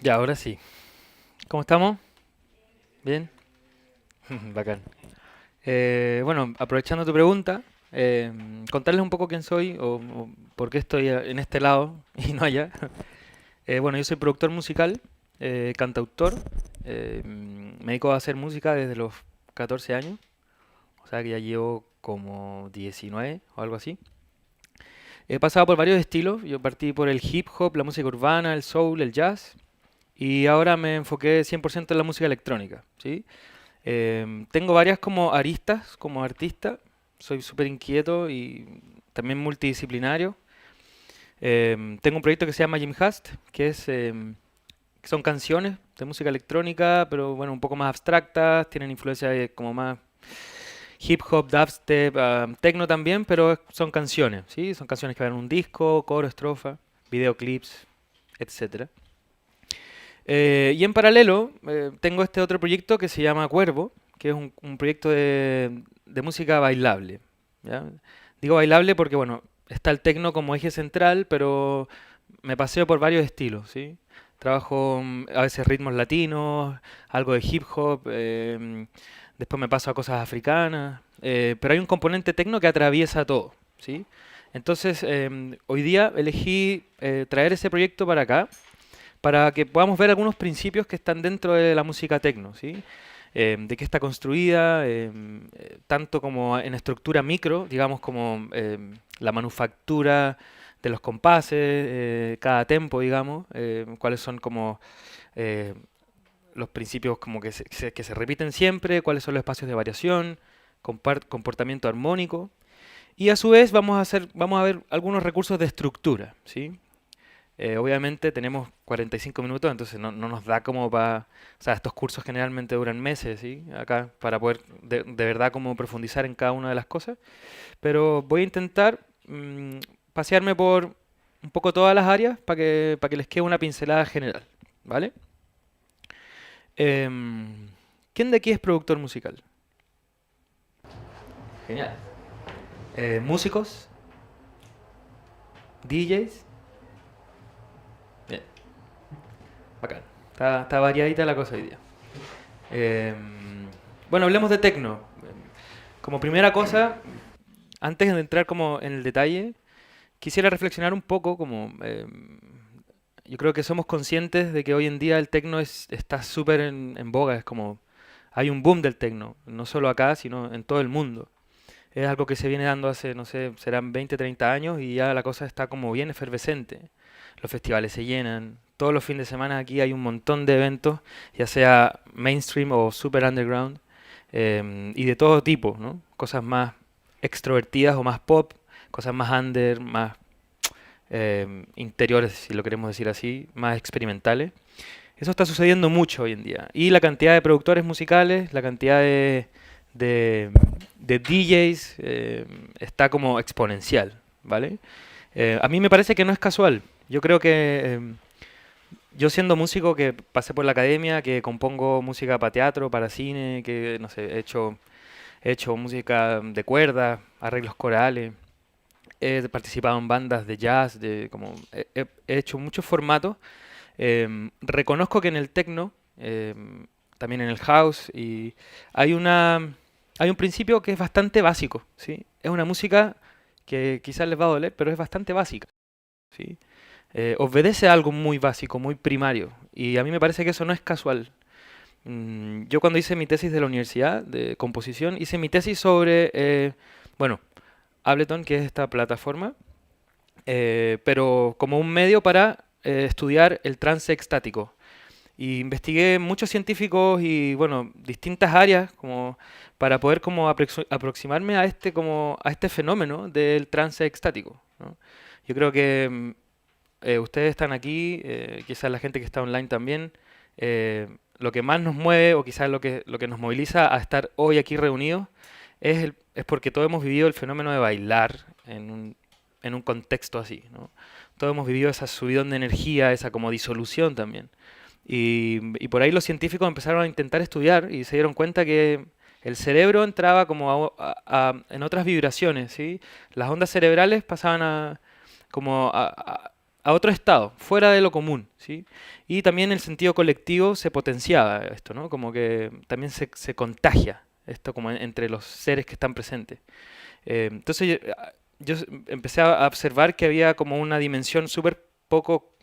Ya, ahora sí. ¿Cómo estamos? ¿Bien? Bacán. Bueno, aprovechando tu pregunta, eh, contarles un poco quién soy o por qué estoy en este lado y no allá. Bueno, yo soy productor musical, cantautor. Me dedico a hacer música desde los 14 años, o sea que ya llevo como 19 o algo así. He pasado por varios estilos. Yo partí por el hip hop, la música urbana, el soul, el jazz. Y ahora me enfoqué 100% en la música electrónica, ¿sí? Tengo varias como aristas como artista. Soy súper inquieto y también multidisciplinario. Tengo un proyecto que se llama Jim Hast, que son canciones de música electrónica, pero bueno, un poco más abstractas, tienen influencia de como más hip hop, dubstep, techno también, pero son canciones, ¿sí? Son canciones que van en un disco, coro, estrofa, videoclips, etcétera. Y en paralelo, tengo este otro proyecto que se llama Cuervo, que es un proyecto de música bailable. ¿Ya? Digo bailable porque, bueno, está el tecno como eje central, pero me paseo por varios estilos, ¿sí? Trabajo a veces ritmos latinos, algo de hip hop, después me paso a cosas africanas, pero hay un componente tecno que atraviesa todo, ¿sí? Entonces, hoy día elegí traer ese proyecto para acá para que podamos ver algunos principios que están dentro de la música techno, ¿sí? De qué está construida, tanto como en estructura micro, digamos como la manufactura de los compases, cada tempo, digamos, cuáles son como eh, los principios como que se repiten siempre, cuáles son los espacios de variación, comportamiento armónico, y a su vez vamos a ver algunos recursos de estructura, ¿sí? Obviamente tenemos 45 minutos, entonces no nos da como para... O sea, estos cursos generalmente duran meses, ¿sí? Acá, para poder de verdad como profundizar en cada una de las cosas. Pero voy a intentar pasearme por un poco todas las áreas para que les quede una pincelada general, ¿vale? Em, ¿Quién de aquí es productor musical? Genial. ¿Músicos? ¿DJs? Bien, bacán. Está variadita la cosa hoy día. Bueno, hablemos de tecno. Como primera cosa, antes de entrar como en el detalle, quisiera reflexionar un poco como yo creo que somos conscientes de que hoy en día el tecno está súper en boga, es como hay un boom del tecno, no solo acá, sino en todo el mundo. Es algo que se viene dando hace, no sé, serán 20, 30 años y ya la cosa está como bien efervescente. Los festivales se llenan, todos los fines de semana aquí hay un montón de eventos, ya sea mainstream o super underground, y de todo tipo, ¿no? Cosas más extrovertidas o más pop, cosas más under, más interiores, si lo queremos decir así, más experimentales. Eso está sucediendo mucho hoy en día. Y la cantidad de productores musicales, la cantidad de, de DJs está como exponencial, ¿vale? A mí me parece que no es casual. Yo creo que yo siendo músico que pasé por la academia, que compongo música para teatro, para cine, que no sé, he hecho música de cuerda, arreglos corales, he participado en bandas de jazz, he hecho muchos formatos. Reconozco que en el techno, también en el house, y hay una, hay un principio que es bastante básico, ¿sí? Es una música que quizás les va a doler, pero es bastante básica, ¿sí? Obedece a algo muy básico, muy primario, y a mí me parece que eso no es casual. Yo cuando hice mi tesis de la universidad de composición, hice mi tesis sobre, bueno, Ableton, que es esta plataforma, pero como un medio para estudiar el trance extático. Y investigué muchos científicos y bueno, distintas áreas como para poder como aproximarme a a este fenómeno del trance extático, ¿no? Yo creo que ustedes están aquí, quizás la gente que está online también, lo que más nos mueve o quizás lo que nos moviliza a estar hoy aquí reunidos es porque todos hemos vivido el fenómeno de bailar en un contexto así, ¿no? Todos hemos vivido esa subidón de energía, esa como disolución también. Y por ahí los científicos empezaron a intentar estudiar y se dieron cuenta que el cerebro entraba como en otras vibraciones, ¿sí? Las ondas cerebrales pasaban como a otro estado, fuera de lo común, ¿sí? Y también el sentido colectivo se potenciaba esto, ¿no? Como que también se contagia esto como entre los seres que están presentes. Entonces yo empecé a observar que había como una dimensión súper poco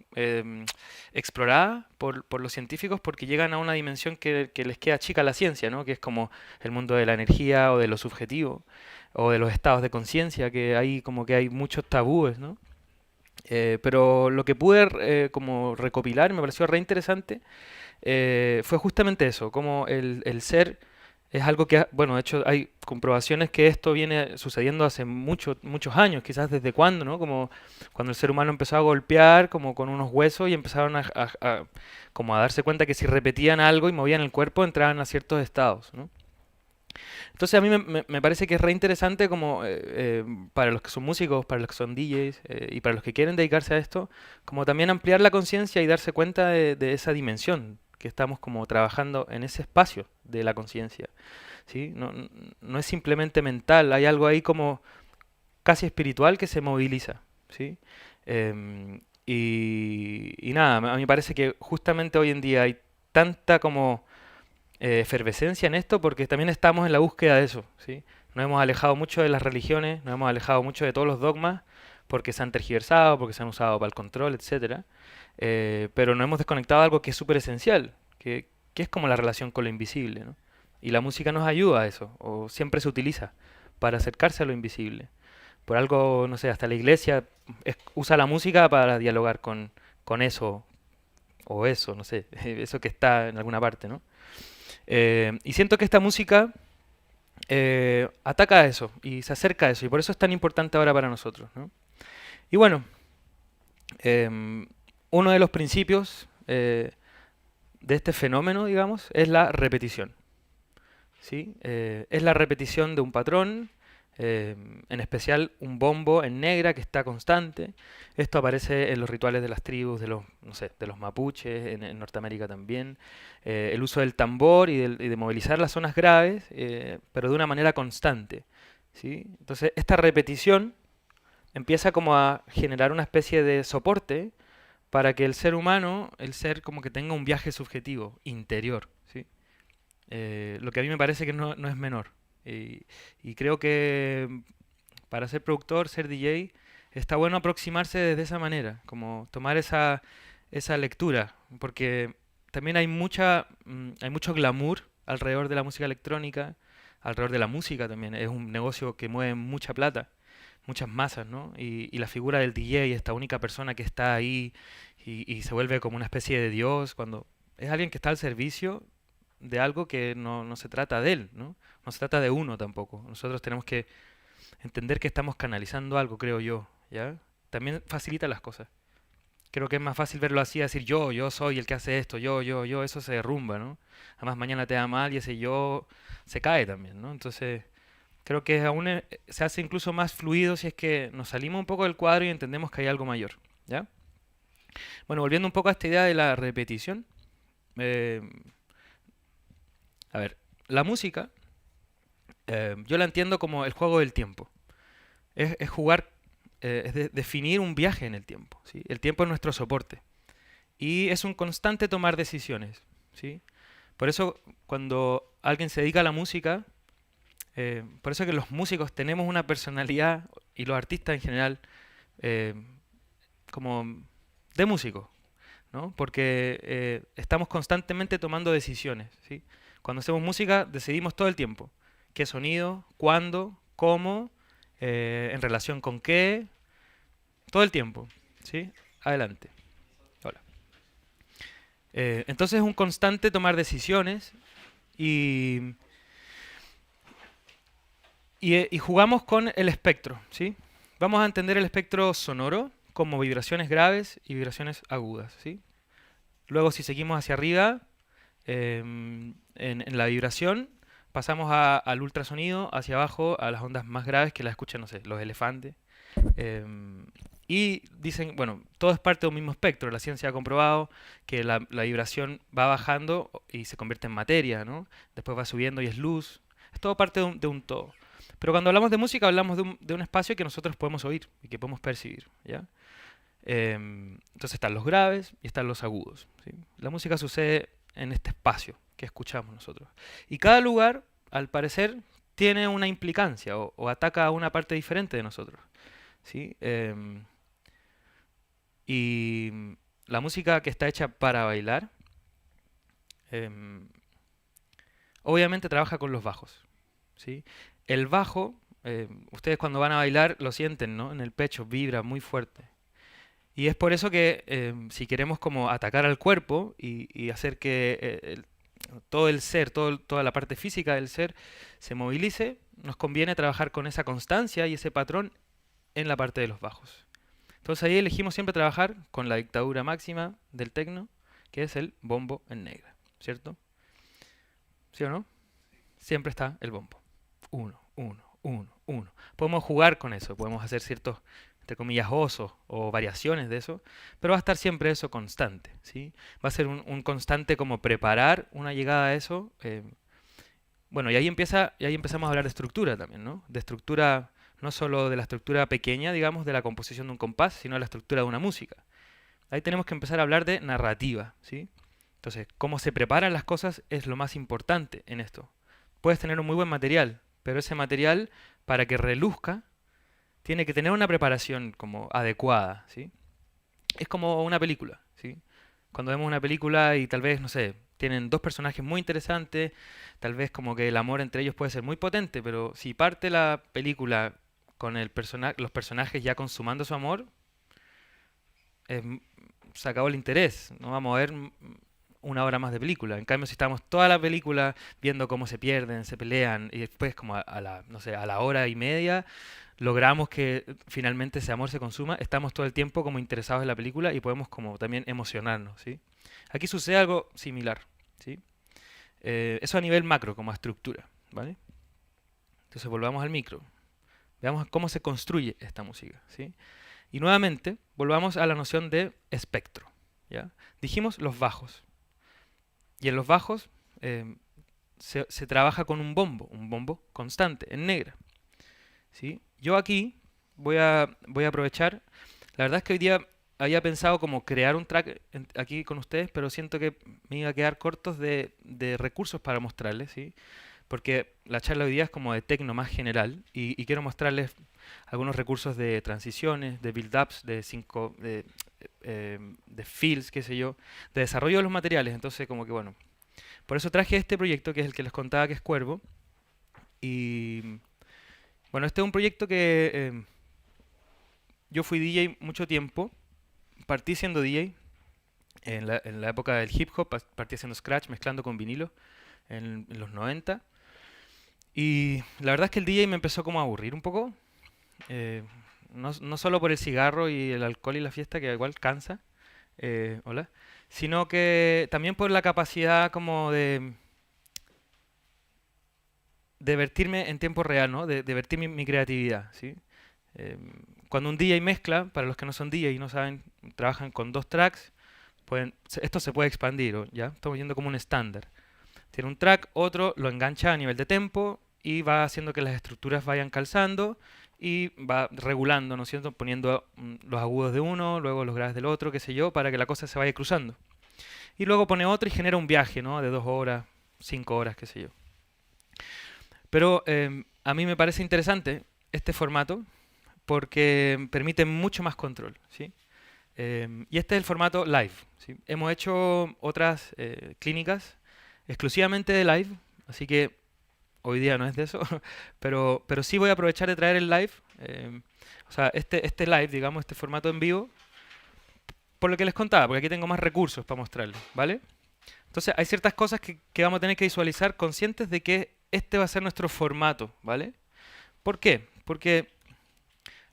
explorada por los científicos porque llegan a una dimensión que les queda chica a la ciencia, ¿no? Que es como el mundo de la energía o de lo subjetivo o de los estados de conciencia, que hay como que hay muchos tabúes, ¿no? Pero lo que pude como recopilar, me pareció re interesante, fue justamente eso, como el ser es algo que, bueno, de hecho hay comprobaciones que esto viene sucediendo hace muchos años, quizás desde cuándo, ¿no? Como cuando el ser humano empezó a golpear como con unos huesos y empezaron como a darse cuenta que si repetían algo y movían el cuerpo entraban a ciertos estados, ¿no? Entonces a mí me parece que es re interesante como para los que son músicos, para los que son DJs y para los que quieren dedicarse a esto, como también ampliar la conciencia y darse cuenta de esa dimensión que estamos como trabajando en ese espacio de la conciencia, ¿sí? No es simplemente mental, hay algo ahí como casi espiritual que se moviliza, ¿sí? Y nada, a mí me parece que justamente hoy en día hay tanta como efervescencia en esto porque también estamos en la búsqueda de eso, ¿sí? Nos hemos alejado mucho de las religiones, nos hemos alejado mucho de todos los dogmas porque se han tergiversado, porque se han usado para el control, etcétera. Pero nos hemos desconectado de algo que es súper esencial, que es como la relación con lo invisible, ¿no? Y la música nos ayuda a eso, o siempre se utiliza para acercarse a lo invisible. Por algo, no sé, hasta la iglesia usa la música para dialogar con eso, o eso, no sé, eso que está en alguna parte, ¿no? Y siento que esta música ataca a eso y se acerca a eso y por eso es tan importante ahora para nosotros, ¿no? Y bueno, uno de los principios de este fenómeno, digamos, es la repetición, ¿sí? Es la repetición de un patrón, eh, en especial un bombo en negra que está constante. Esto aparece en los rituales de las tribus, de los, no sé, de los mapuches, en Norteamérica también. El uso del tambor y de movilizar las zonas graves, pero de una manera constante, ¿sí? Entonces, esta repetición empieza como a generar una especie de soporte para que el ser humano, el ser como que tenga un viaje subjetivo, interior, ¿sí? Lo que a mí me parece que no es menor. Y creo que para ser productor, ser DJ, está bueno aproximarse desde esa manera, como tomar esa lectura, porque también hay mucho glamour alrededor de la música electrónica, alrededor de la música también. Es un negocio que mueve mucha plata, muchas masas, ¿no? Y la figura del DJ, esta única persona que está ahí y se vuelve como una especie de dios, cuando es alguien que está al servicio de algo que no se trata de él, ¿no? No se trata de uno tampoco. Nosotros tenemos que entender que estamos canalizando algo, creo yo, ¿ya? También facilita las cosas. Creo que es más fácil verlo así, decir yo soy el que hace esto, yo, eso se derrumba, ¿no? Además mañana te da mal y ese yo se cae también, ¿no? Entonces, creo que aún se hace incluso más fluido si es que nos salimos un poco del cuadro y entendemos que hay algo mayor, ¿ya? Bueno, volviendo un poco a esta idea de la repetición, eh, a ver, la música, yo la entiendo como el juego del tiempo. Es jugar, definir un viaje en el tiempo, ¿sí? El tiempo es nuestro soporte. Y es un constante tomar decisiones, ¿sí? Por eso cuando alguien se dedica a la música, por eso que los músicos tenemos una personalidad y los artistas en general eh, como de músicos, ¿no? Porque estamos constantemente tomando decisiones, ¿sí? Cuando hacemos música decidimos todo el tiempo qué sonido, cuándo, cómo, en relación con qué, todo el tiempo, ¿sí? Adelante. Hola. Entonces es un constante tomar decisiones y, y jugamos con el espectro, ¿sí? Vamos a entender el espectro sonoro como vibraciones graves y vibraciones agudas, ¿sí? Luego si seguimos hacia arriba, en la vibración, pasamos al ultrasonido, hacia abajo a las ondas más graves que las escuchan, no sé, los elefantes. Em, y dicen, bueno, todo es parte de un mismo espectro. La ciencia ha comprobado que la vibración va bajando y se convierte en materia, ¿no? Después va subiendo y es luz. Es todo parte de un todo. Pero cuando hablamos de música hablamos de un espacio que nosotros podemos oír y que podemos percibir, ¿ya? Entonces están los graves y están los agudos, ¿sí? La música sucede en este espacio que escuchamos nosotros. Y cada lugar, al parecer, tiene una implicancia o ataca a una parte diferente de nosotros, ¿sí? Y la música que está hecha para bailar, em, obviamente trabaja con los bajos, ¿sí? El bajo, ustedes cuando van a bailar lo sienten, ¿no? En el pecho, vibra muy fuerte. Y es por eso que si queremos como atacar al cuerpo y hacer que todo el ser, toda la parte física del ser se movilice, nos conviene trabajar con esa constancia y ese patrón en la parte de los bajos. Entonces ahí elegimos siempre trabajar con la dictadura máxima del tecno, que es el bombo en negra, ¿cierto? ¿Sí o no? Siempre está el bombo. Uno, uno, uno, uno. Podemos jugar con eso, podemos hacer ciertos, entre comillas, osos o variaciones de eso, pero va a estar siempre eso constante, ¿sí? Va a ser un constante como preparar una llegada a eso. Bueno, y ahí empezamos a hablar de estructura también, ¿no? De estructura, no solo de la estructura pequeña, digamos, de la composición de un compás, sino de la estructura de una música. Ahí tenemos que empezar a hablar de narrativa, ¿sí? Entonces, cómo se preparan las cosas es lo más importante en esto. Puedes tener un muy buen material, pero ese material, para que reluzca, tiene que tener una preparación como adecuada, ¿sí? Es como una película, ¿sí? Cuando vemos una película y tal vez, no sé, tienen dos personajes muy interesantes, tal vez como que el amor entre ellos puede ser muy potente, pero si parte la película con los personajes ya consumando su amor, eh, se acabó el interés, no vamos a ver una hora más de película. En cambio, si estamos toda la película viendo cómo se pierden, se pelean, y después como a la, no sé, a la hora y media logramos que finalmente ese amor se consuma, estamos todo el tiempo como interesados en la película y podemos como también emocionarnos, ¿sí? Aquí sucede algo similar, ¿sí? Eso a nivel macro, como a estructura, ¿vale? Entonces volvamos al micro. Veamos cómo se construye esta música, ¿sí? Y nuevamente, volvamos a la noción de espectro, ¿ya? Dijimos los bajos. Y en los bajos se trabaja con un bombo constante, en negra, ¿sí? Yo aquí voy a aprovechar. La verdad es que hoy día había pensado como crear un track aquí con ustedes, pero siento que me iba a quedar cortos de recursos para mostrarles, ¿sí? Porque la charla hoy día es como de tecno más general y quiero mostrarles algunos recursos de transiciones, de build-ups, de fills, qué sé yo, de desarrollo de los materiales. Entonces, como que bueno, por eso traje este proyecto que es el que les contaba que es Cuervo. Y bueno, este es un proyecto que yo fui DJ mucho tiempo, partí siendo DJ en la época del hip hop, partí haciendo scratch, mezclando con vinilo en los 90. Y la verdad es que el DJ me empezó como a aburrir un poco, eh, no solo por el cigarro y el alcohol y la fiesta, que igual cansa, hola, sino que también por la capacidad como de vertirme en tiempo real, ¿no? De vertir mi creatividad, ¿sí? Eh, Cuando un DJ mezcla, para los que no son DJ y no saben, trabajan con dos tracks, esto se puede expandir, ¿ya? Estamos yendo como un estándar. Tiene un track, otro lo engancha a nivel de tempo y va haciendo que las estructuras vayan calzando y va regulando, ¿no es cierto? Poniendo los agudos de uno, luego los graves del otro, qué sé yo, para que la cosa se vaya cruzando. Y luego pone otro y genera un viaje, ¿no? De 2 horas, 5 horas, qué sé yo. Pero a mí me parece interesante este formato porque permite mucho más control, ¿sí? Y este es el formato live, ¿sí? Hemos hecho otras clínicas exclusivamente de live, así que hoy día no es de eso, pero sí voy a aprovechar de traer el live, o sea, este live, digamos, este formato en vivo, por lo que les contaba, porque aquí tengo más recursos para mostrarles, ¿vale? Entonces hay ciertas cosas que vamos a tener que visualizar conscientes de que este va a ser nuestro formato, ¿vale? ¿Por qué? Porque,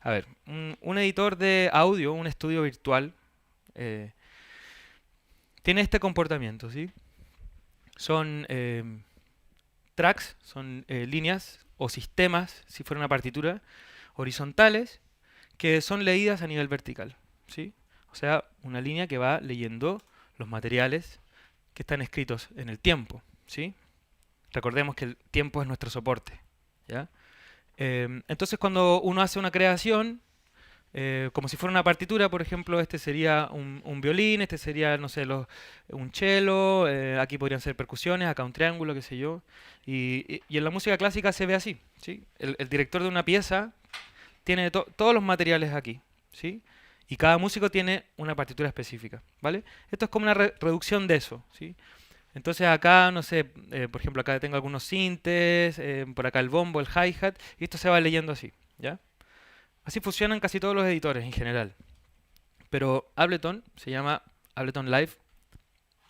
a ver, un editor de audio, un estudio virtual, eh, tiene este comportamiento, ¿sí? Son tracks, son líneas o sistemas, si fuera una partitura, horizontales, que son leídas a nivel vertical, ¿sí? O sea, una línea que va leyendo los materiales que están escritos en el tiempo, ¿sí? Recordemos que el tiempo es nuestro soporte, ¿ya? Entonces, cuando uno hace una creación, como si fuera una partitura, por ejemplo, este sería un violín, este sería, no sé, un cello, aquí podrían ser percusiones, acá un triángulo, qué sé yo. Y en la música clásica se ve así, ¿sí? El director de una pieza tiene todos los materiales aquí, ¿sí? Y cada músico tiene una partitura específica, ¿vale? Esto es como una reducción de eso, ¿sí? Entonces acá, no sé, por ejemplo, acá tengo algunos sintes, por acá el bombo, el hi-hat, y esto se va leyendo así, ¿ya? Así funcionan casi todos los editores en general. Pero Ableton se llama Ableton Live,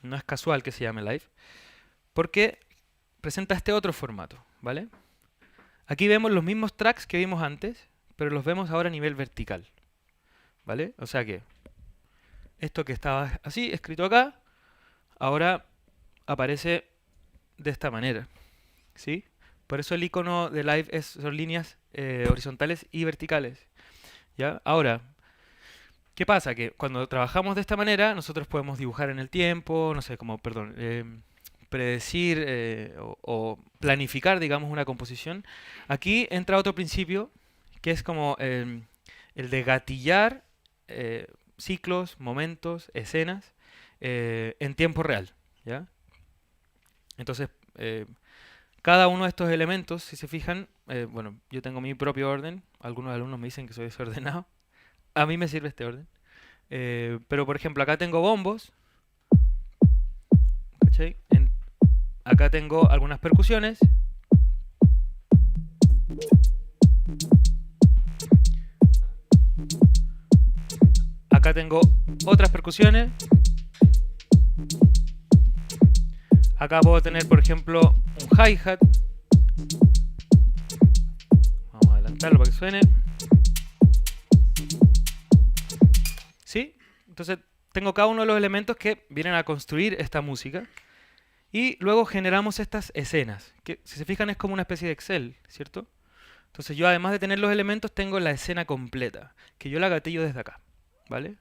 no es casual que se llame Live, porque presenta este otro formato, ¿vale? Aquí vemos los mismos tracks que vimos antes, pero los vemos ahora a nivel vertical, ¿vale? O sea que esto que estaba así, escrito acá, ahora aparece de esta manera, ¿sí? Por eso el icono de Live son líneas horizontales y verticales, ¿ya? Ahora, ¿qué pasa? Que cuando trabajamos de esta manera, nosotros podemos dibujar en el tiempo, no sé, como, perdón, predecir o planificar, digamos, una composición. Aquí entra otro principio que es como el de gatillar ciclos, momentos, escenas en tiempo real, ¿ya? Entonces, cada uno de estos elementos, si se fijan, bueno, yo tengo mi propio orden, algunos alumnos me dicen que soy desordenado, a mí me sirve este orden. Pero por ejemplo, acá tengo bombos, ¿cachai? Acá tengo algunas percusiones. Acá tengo otras percusiones. Acá puedo tener, por ejemplo, un hi-hat. Vamos a adelantarlo para que suene. ¿Sí? Entonces tengo cada uno de los elementos que vienen a construir esta música. Y luego generamos estas escenas, que si se fijan es como una especie de Excel, ¿cierto? Entonces yo además de tener los elementos tengo la escena completa, que yo la gatillo desde acá, ¿vale?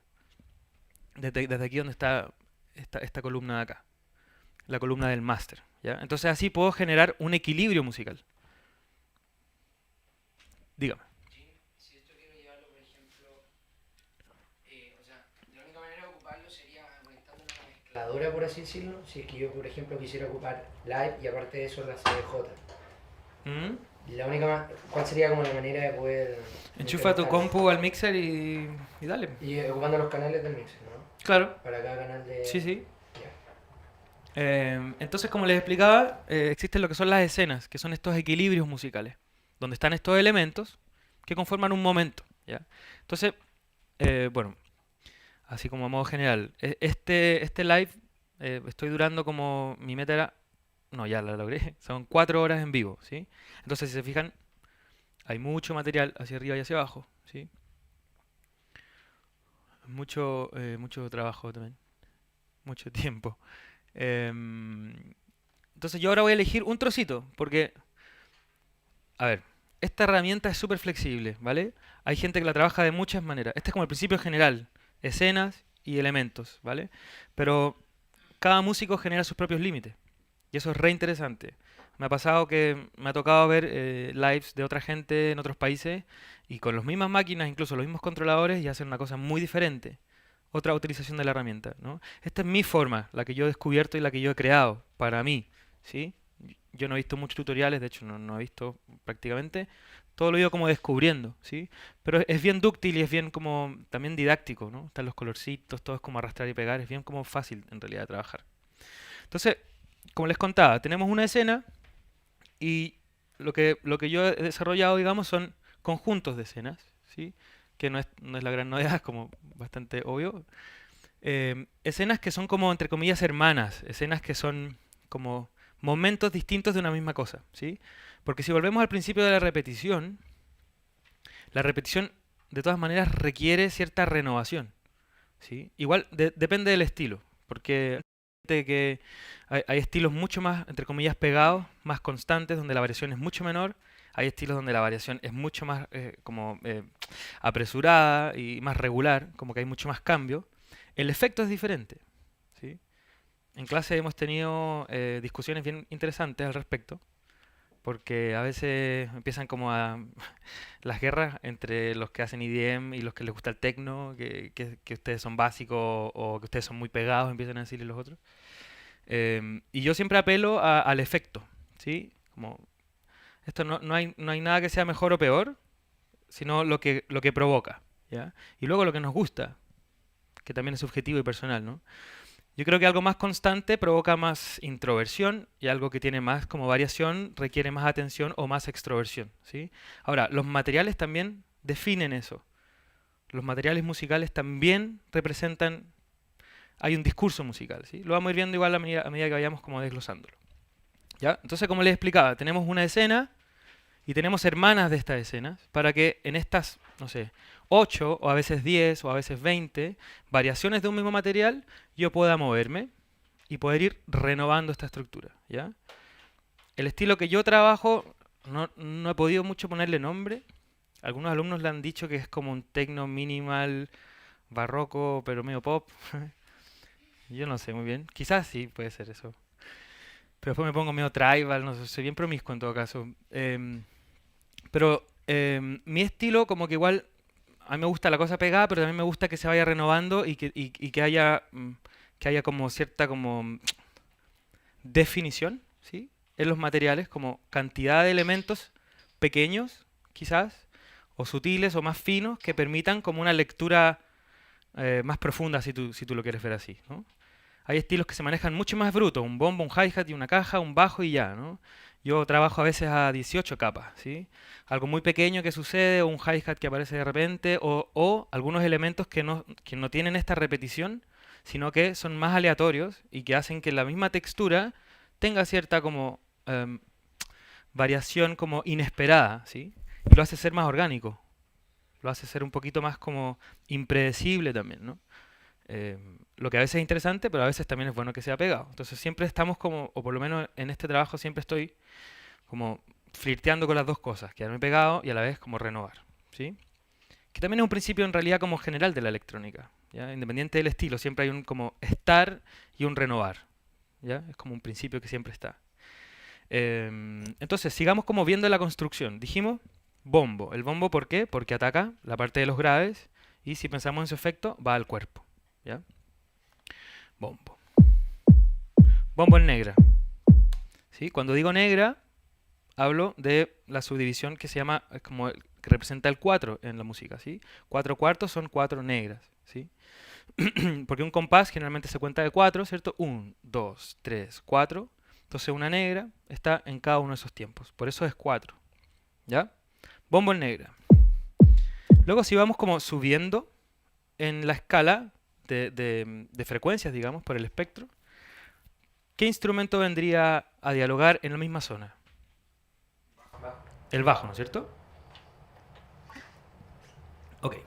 Desde aquí donde está esta columna de acá, la columna del máster, ¿ya? Entonces así puedo generar un equilibrio musical. Dígame. Si esto quiero llevarlo, por ejemplo, o sea, la única manera de ocuparlo sería conectando una mezcladora, por así decirlo. Si es que yo, por ejemplo, quisiera ocupar Live y aparte de eso la CDJ. ¿Mm? ¿Cuál sería como la manera de poder Enchufa tu implementarlo? compu al mixer y dale. Y ocupando los canales del mixer, ¿no? Claro, Para cada canal de... sí, sí. Ya. Entonces, como les explicaba, existen lo que son las escenas, que son estos equilibrios musicales, donde están estos elementos que conforman un momento, ¿ya? Entonces, bueno, así como a modo general, este live estoy durando como mi meta era, no, ya la logré, son 4 horas en vivo, ¿sí? Entonces, si se fijan, hay mucho material hacia arriba y hacia abajo, ¿sí? Mucho trabajo también, mucho tiempo. Em, entonces yo ahora voy a elegir un trocito, porque, a ver, esta herramienta es súper flexible, ¿vale? Hay gente que la trabaja de muchas maneras. Este es como el principio general, escenas y elementos, ¿vale? Pero cada músico genera sus propios límites, y eso es re interesante. Me ha pasado que me ha tocado ver lives de otra gente en otros países y con las mismas máquinas, incluso los mismos controladores, y hacen una cosa muy diferente. Otra utilización de la herramienta, ¿no? Esta es mi forma, la que yo he descubierto y la que yo he creado para mí, ¿sí? Yo no he visto muchos tutoriales, de hecho no he visto prácticamente. Todo lo he ido como descubriendo, ¿sí? Pero es bien dúctil y es bien como también didáctico, ¿no? Están los colorcitos, todo es como arrastrar y pegar, es bien como fácil en realidad de trabajar. Entonces, como les contaba, tenemos una escena y lo que yo he desarrollado, digamos, son conjuntos de escenas, ¿sí? Que no es la gran novedad, es como bastante obvio. Escenas que son como, entre comillas, hermanas, escenas que son como momentos distintos de una misma cosa, ¿sí? Porque si volvemos al principio de la repetición de todas maneras requiere cierta renovación, ¿sí? Igual depende del estilo, porque que hay estilos mucho más, entre comillas, pegados, más constantes, donde la variación es mucho menor. Hay estilos donde la variación es mucho más como apresurada y más regular, como que hay mucho más cambio. El efecto es diferente, ¿sí? En clase hemos tenido discusiones bien interesantes al respecto. porque a veces empiezan como a las guerras entre los que hacen EDM y los que les gusta el techno, que ustedes son básicos o que ustedes son muy pegados, empiezan a decirle los otros. Y yo siempre apelo al efecto, ¿sí? Como esto no hay nada que sea mejor o peor, sino lo que provoca, ¿ya? Y luego lo que nos gusta, que también es subjetivo y personal, ¿no? Yo creo que algo más constante provoca más introversión y algo que tiene más como variación requiere más atención o más extroversión, ¿sí? Ahora, los materiales también definen eso. Los materiales musicales también representan, hay un discurso musical, ¿sí? Lo vamos a ir viendo igual a medida que vayamos como desglosándolo, ¿ya? Entonces, como les explicaba, tenemos una escena y tenemos hermanas de estas escenas para que en estas, no sé, 8 o a veces 10 o a veces 20 variaciones de un mismo material yo pueda moverme y poder ir renovando esta estructura, ¿ya? El estilo que yo trabajo no he podido mucho ponerle nombre. Algunos alumnos le han dicho que es como un techno minimal barroco pero medio pop. Yo no sé muy bien. Quizás sí puede ser eso. Pero después me pongo medio tribal, no sé, soy bien promiscuo en todo caso. Pero mi estilo como que igual, a mí me gusta la cosa pegada, pero también me gusta que se vaya renovando y que haya como cierta como definición, ¿sí? En los materiales, como cantidad de elementos pequeños, quizás, o sutiles o más finos, que permitan como una lectura más profunda, si tú lo quieres ver así, ¿no? Hay estilos que se manejan mucho más brutos, un bombo, un hi-hat y una caja, un bajo y ya, ¿no? Yo trabajo a veces a 18 capas, ¿sí? Algo muy pequeño que sucede, o un hi-hat que aparece de repente, o algunos elementos que no tienen esta repetición, sino que son más aleatorios y que hacen que la misma textura tenga cierta como variación como inesperada, ¿sí? Y lo hace ser más orgánico, lo hace ser un poquito más como impredecible también, ¿no? Lo que a veces es interesante, pero a veces también es bueno que sea pegado. Entonces siempre estamos como, o por lo menos en este trabajo siempre estoy como flirteando con las dos cosas, quedarme pegado y a la vez como renovar, ¿sí? Que también es un principio en realidad como general de la electrónica, ¿ya? Independiente del estilo, siempre hay un como estar y un renovar, ¿ya? Es como un principio que siempre está. Entonces, sigamos como viendo la construcción. Dijimos bombo. ¿El bombo por qué? Porque ataca la parte de los graves y si pensamos en su efecto, va al cuerpo, ¿ya? Bombo. Bombo en negra, ¿sí? Cuando digo negra, hablo de la subdivisión que se llama, que representa el 4 en la música, ¿sí? 4 cuartos son 4 negras, ¿sí? Porque un compás generalmente se cuenta de 4, ¿cierto? 1, 2, 3, 4. Entonces una negra está en cada uno de esos tiempos. Por eso es 4, ¿ya? Bombo en negra. Luego si vamos como subiendo en la escala de frecuencias, digamos, por el espectro, ¿qué instrumento vendría a dialogar en la misma zona? El bajo, ¿no es cierto? Ok.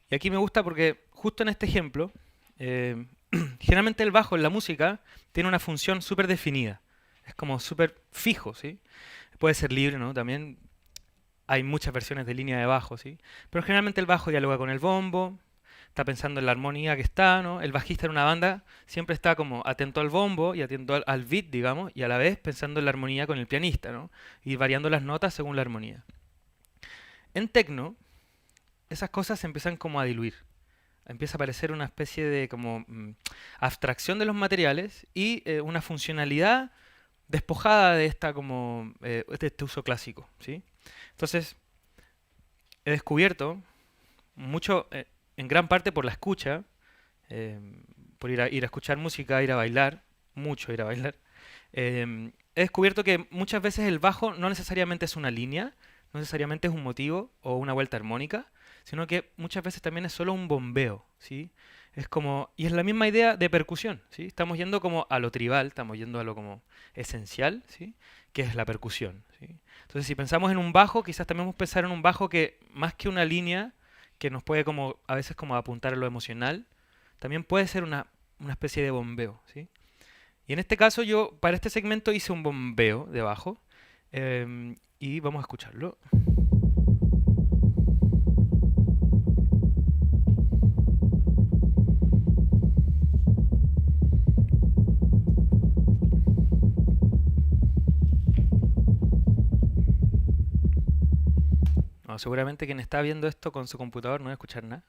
Y aquí me gusta porque justo en este ejemplo, generalmente el bajo en la música tiene una función súper definida. Es como súper fijo, ¿sí? Puede ser libre, ¿no? También hay muchas versiones de línea de bajo, ¿sí? Pero generalmente el bajo dialoga con el bombo, está pensando en la armonía que está, ¿no? El bajista en una banda siempre está como atento al bombo y atento al beat, digamos, y a la vez pensando en la armonía con el pianista, ¿no? Y variando las notas según la armonía. En techno, esas cosas se empiezan como a diluir. Empieza a aparecer una especie de como abstracción de los materiales y una funcionalidad despojada de esta como de este uso clásico, ¿sí? Entonces, he descubierto mucho, en gran parte por la escucha, eh, por ir a escuchar música, ir a bailar, mucho ir a bailar, he descubierto que muchas veces el bajo no necesariamente es una línea, no necesariamente es un motivo o una vuelta armónica, sino que muchas veces también es solo un bombeo, ¿sí? Es como, y es la misma idea de percusión, ¿sí? Estamos yendo como a lo tribal, estamos yendo a lo como esencial, ¿sí? Que es la percusión, ¿sí? Entonces, si pensamos en un bajo, quizás también vamos a pensar en un bajo que, más que una línea, que nos puede como, a veces como apuntar a lo emocional, también puede ser una especie de bombeo, ¿sí? Y en este caso yo, para este segmento, hice un bombeo de bajo, y vamos a escucharlo. Bueno, seguramente quien está viendo esto con su computador no va a escuchar nada.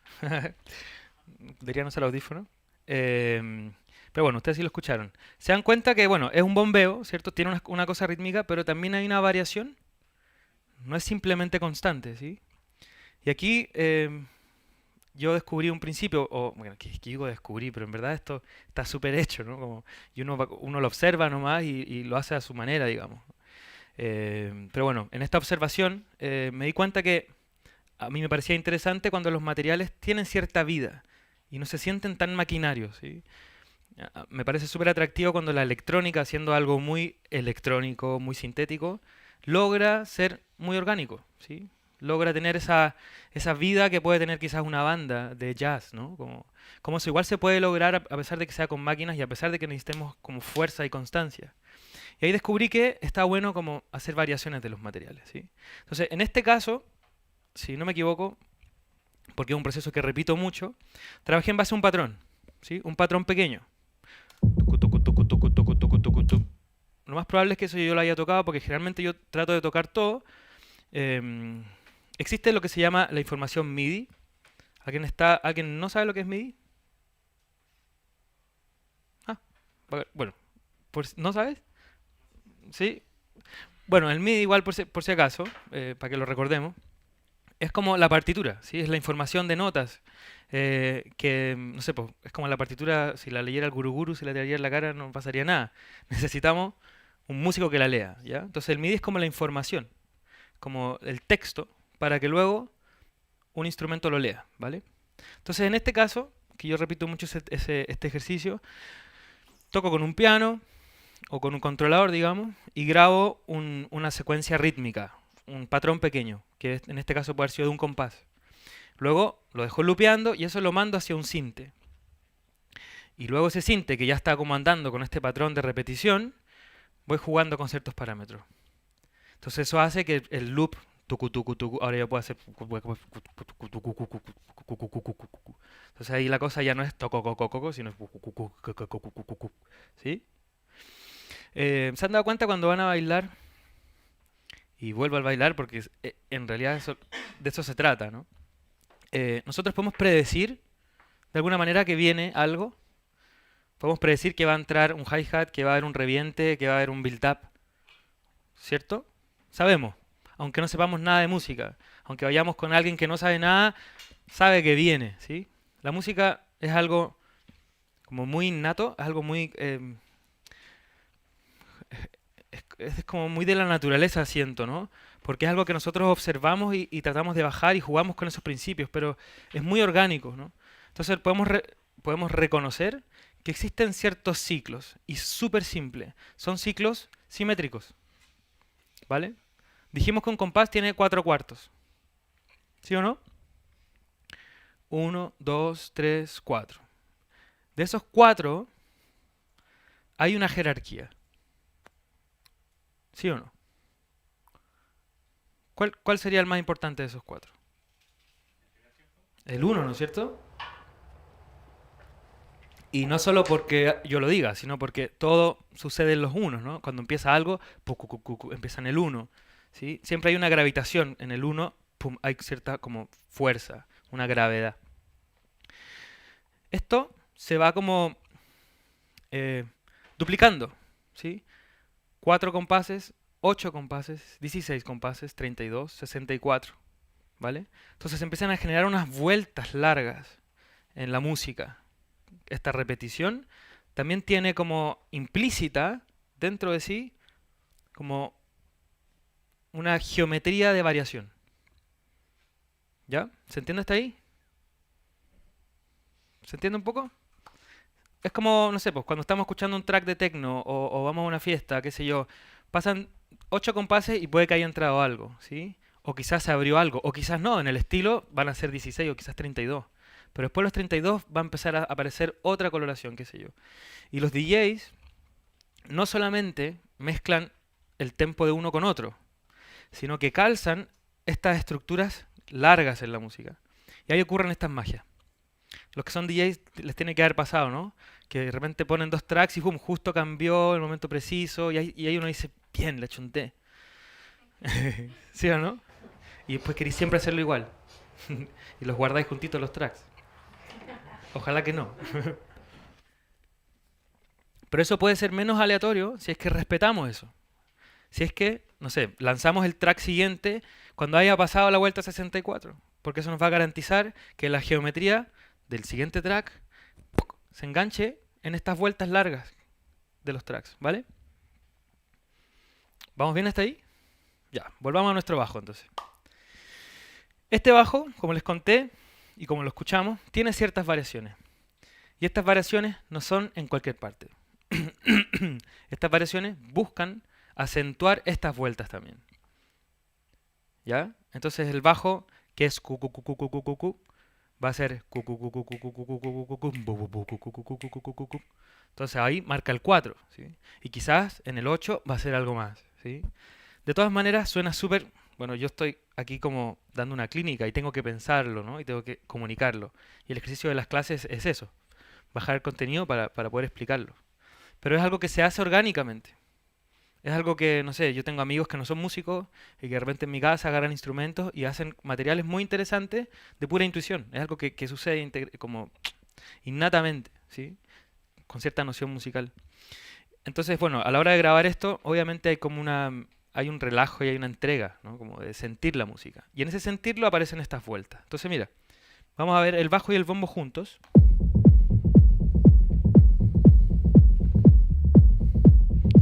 Deberían usar audífono. Em, pero bueno, ustedes sí lo escucharon. Se dan cuenta que, bueno, es un bombeo, ¿cierto? Tiene una cosa rítmica, pero también hay una variación. No es simplemente constante, ¿sí? Y aquí yo descubrí un principio, o bueno, que digo descubrí, pero en verdad esto está súper hecho, ¿no? Como, y uno lo observa nomás y lo hace a su manera, digamos. Pero bueno, en esta observación me di cuenta que a mí me parecía interesante cuando los materiales tienen cierta vida y no se sienten tan maquinarios, ¿sí? Me parece súper atractivo cuando la electrónica, haciendo algo muy electrónico, muy sintético, logra ser muy orgánico, ¿sí? Logra tener esa vida que puede tener quizás una banda de jazz, ¿no? Como eso igual se puede lograr a pesar de que sea con máquinas y a pesar de que necesitemos como fuerza y constancia. Y ahí descubrí que está bueno como hacer variaciones de los materiales, ¿sí? Entonces, en este caso, si no me equivoco, porque es un proceso que repito mucho, trabajé en base a un patrón, ¿sí? Un patrón pequeño. Tucu, tucu, tucu, tucu, tucu, tucu, tucu, tu. Lo más probable es que eso yo lo haya tocado porque generalmente yo trato de tocar todo. Em, Existe lo que se llama la información MIDI. ¿Alguien no sabe lo que es MIDI? Ah, bueno, ¿no sabes? Sí. Bueno, el MIDI igual por si acaso, para que lo recordemos, es como la partitura, ¿sí? Es la información de notas. Que, no sé, pues, es como la partitura, si la leyera el gurú guru, si la leyera en la cara, no pasaría nada. Necesitamos un músico que la lea, ¿ya? Entonces el MIDI es como la información, como el texto, para que luego un instrumento lo lea, ¿vale? Entonces en este caso, que yo repito mucho este ejercicio, toco con un piano o con un controlador, digamos, y grabo una secuencia rítmica, un patrón pequeño, que en este caso puede haber sido de un compás. Luego lo dejo lupeando y eso lo mando hacia un sinte. Y luego ese sinte que ya está como andando con este patrón de repetición, voy jugando con ciertos parámetros. Entonces eso hace que el loop, tucu, tucu, tucu, ahora ya puedo hacer... Entonces ahí la cosa ya no es toco, sino es... ¿Sí? ¿Se han dado cuenta cuando van a bailar? Y vuelvo al bailar porque en realidad de eso se trata, ¿no? Nosotros podemos predecir de alguna manera que viene algo. Podemos predecir que va a entrar un hi-hat, que va a haber un reviente, que va a haber un build-up. ¿Cierto? Sabemos. Aunque no sepamos nada de música. Aunque vayamos con alguien que no sabe nada, sabe que viene, ¿sí? La música es algo como muy innato, es algo muy... es como muy de la naturaleza, siento, ¿no? Porque es algo que nosotros observamos y tratamos de bajar y jugamos con esos principios, pero es muy orgánico, ¿no? Entonces podemos reconocer que existen ciertos ciclos, y súper simple, son ciclos simétricos, ¿vale? Dijimos que un compás tiene 4 cuartos, ¿sí o no? 1, 2, 3, 4. De esos 4 hay una jerarquía, ¿sí o no? ¿Cuál sería el más importante de esos 4? El uno, ¿no es cierto? Y no solo porque yo lo diga, sino porque todo sucede en los unos, ¿no? Cuando empieza algo, empieza en el uno, ¿sí? Siempre hay una gravitación en el uno, pum, hay cierta como fuerza, una gravedad. Esto se va como eh, duplicando, ¿sí? 4 compases, 8 compases, 16 compases, 32, 64, ¿vale? Entonces empiezan a generar unas vueltas largas en la música. Esta repetición también tiene como implícita dentro de sí como una geometría de variación. ¿Ya? ¿Se entiende hasta ahí? ¿Se entiende un poco? Es como, no sé, pues cuando estamos escuchando un track de techno o vamos a una fiesta, qué sé yo, pasan 8 compases y puede que haya entrado algo, ¿sí? O quizás se abrió algo, o quizás no, en el estilo van a ser 16 o quizás 32. Pero después de los 32 va a empezar a aparecer otra coloración, qué sé yo. Y los DJs no solamente mezclan el tempo de uno con otro, sino que calzan estas estructuras largas en la música. Y ahí ocurren estas magias. Los que son DJs les tiene que haber pasado, ¿no? Que de repente ponen 2 tracks y ¡pum! Justo cambió el momento preciso y ahí uno dice, bien, le chunté. ¿Sí o no? y después queréis siempre hacerlo igual. Y los guardáis juntitos los tracks. Ojalá que no. Pero eso puede ser menos aleatorio si es que respetamos eso. Si es que, no sé, lanzamos el track siguiente cuando haya pasado la vuelta 64. Porque eso nos va a garantizar que la geometría del siguiente track se enganche en estas vueltas largas de los tracks, ¿vale? ¿Vamos bien hasta ahí? Ya, volvamos a nuestro bajo entonces. Este bajo, como les conté y como lo escuchamos, tiene ciertas variaciones. Y estas variaciones no son en cualquier parte. Estas variaciones buscan acentuar estas vueltas también. ¿Ya? Entonces el bajo, que es cu cu cu cu cu cu cu cu, va a ser cu cu cu cu cu cu cu cu cu cu cu bu bu bu cu cu cu cu cu cu cu cu. Entonces ahí marca el 4, ¿sí? Y quizás en el 8 va a ser algo más, ¿sí? De todas maneras suena súper... Bueno, yo estoy aquí como dando una clínica y tengo que pensarlo, ¿no? Y tengo que comunicarlo. Y el ejercicio de las clases es eso, bajar el contenido para poder explicarlo. Pero es algo que se hace orgánicamente. Es algo que, no sé, yo tengo amigos que no son músicos y que de repente en mi casa agarran instrumentos y hacen materiales muy interesantes de pura intuición. Es algo que sucede como innatamente, ¿sí? Con cierta noción musical. Entonces, bueno, a la hora de grabar esto, obviamente hay como hay un relajo y hay una entrega, ¿no? Como de sentir la música. Y en ese sentirlo aparecen estas vueltas. Entonces, mira, vamos a ver el bajo y el bombo juntos.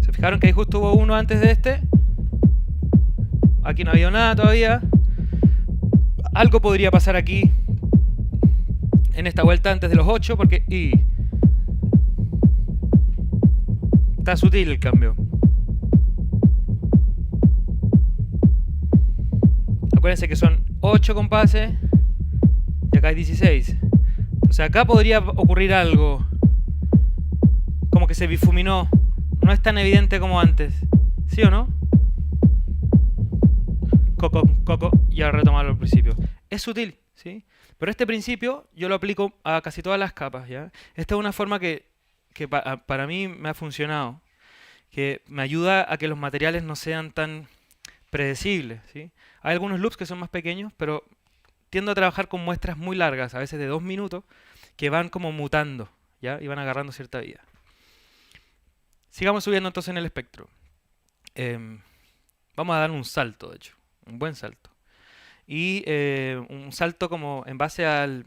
¿Se fijaron que ahí justo hubo uno antes de este? Aquí no había nada todavía. Algo podría pasar aquí en esta vuelta antes de los 8 porque... Está sutil el cambio. Acuérdense que son 8 compases y acá hay 16. O sea, acá podría ocurrir algo como que se difuminó. No es tan evidente como antes. ¿Sí o no? Coco, coco, y ahora retomarlo al principio. Es sutil, ¿sí? Pero este principio yo lo aplico a casi todas las capas, ¿ya? Esta es una forma que para mí me ha funcionado, que me ayuda a que los materiales no sean tan predecibles, ¿sí? Hay algunos loops que son más pequeños, pero tiendo a trabajar con muestras muy largas, a veces de 2 minutos, que van como mutando, ¿ya? Y van agarrando cierta vida. Sigamos subiendo entonces en el espectro. Vamos a dar un salto, de hecho, un buen salto. Y un salto como en base al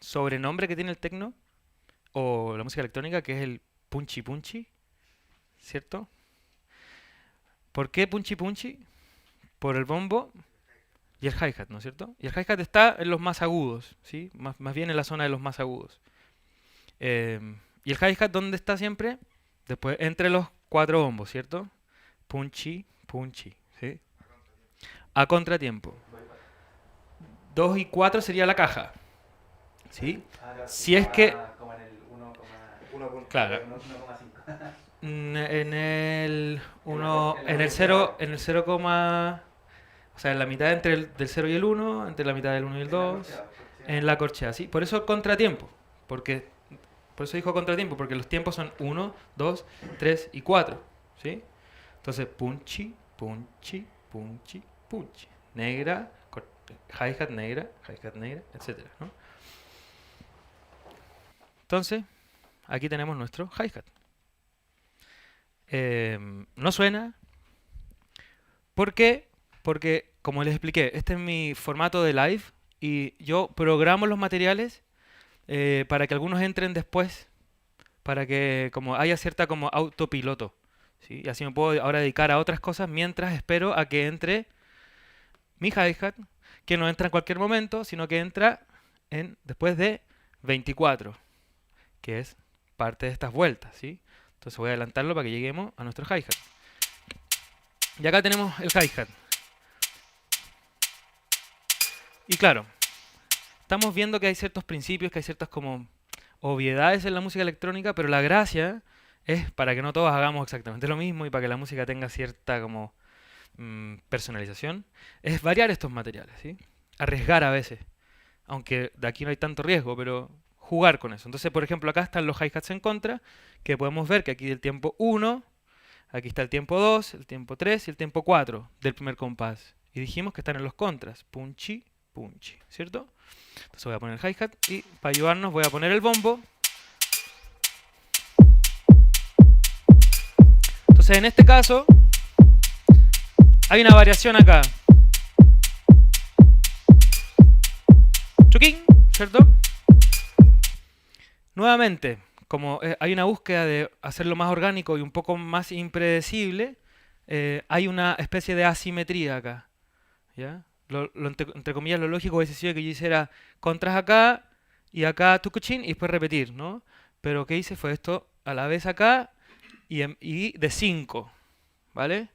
sobrenombre que tiene el techno, o la música electrónica, que es el punchy punchy, ¿cierto? ¿Por qué punchy punchy? Por el bombo y el hi-hat, ¿no es cierto? Y el hi-hat está en los más agudos, ¿sí? Más bien en la zona de los más agudos. ¿Y el hi-hat dónde está siempre? Después, entre los 4 bombos, ¿cierto? Punchy, punchy, ¿sí? A contratiempo. 2 y 4 sería la caja, ¿sí? Si es que... Como en el 1,5. Claro. En el 1, en el 0, o sea, en la mitad del 0 y el 1, entre la mitad del 1 y el 2, en la corchea, ¿sí? Por eso contratiempo, por eso dijo contratiempo, porque los tiempos son 1, 2, 3 y 4, ¿sí? Entonces, punchy, punchy, punchy, punchy. Negra, hi-hat negra, etcétera, ¿no? Entonces, aquí tenemos nuestro hi-hat. No suena. ¿Por qué? Porque, como les expliqué, este es mi formato de live y yo programo los materiales para que algunos entren después, para que como haya cierta como autopiloto, ¿sí? Y así me puedo ahora dedicar a otras cosas mientras espero a que entre mi hi-hat, que no entra en cualquier momento, sino que entra después de 24, que es parte de estas vueltas, ¿sí? Entonces voy a adelantarlo para que lleguemos a nuestro hi-hat. Y acá tenemos el hi-hat. Y claro, estamos viendo que hay ciertos principios, que hay ciertas como obviedades en la música electrónica, pero la gracia es para que no todos hagamos exactamente lo mismo y para que la música tenga cierta como personalización, es variar estos materiales, ¿sí? Arriesgar a veces, aunque de aquí no hay tanto riesgo, pero jugar con eso. Entonces, por ejemplo, acá están los hi-hats en contra, que podemos ver que aquí el tiempo 1, aquí está el tiempo 2, el tiempo 3 y el tiempo 4 del primer compás. Y dijimos que están en los contras. Punchy, punchy, ¿cierto? Entonces voy a poner el hi-hat y para ayudarnos voy a poner el bombo. Entonces en este caso hay una variación acá. Chuquín, ¿cierto? Nuevamente, como hay una búsqueda de hacerlo más orgánico y un poco más impredecible, hay una especie de asimetría acá. ¿Ya? Entre comillas, lo lógico hubiese sido que yo hiciera contras acá y acá tucuchín y después repetir, ¿no? Pero lo que hice fue esto a la vez acá y de 5, ¿vale?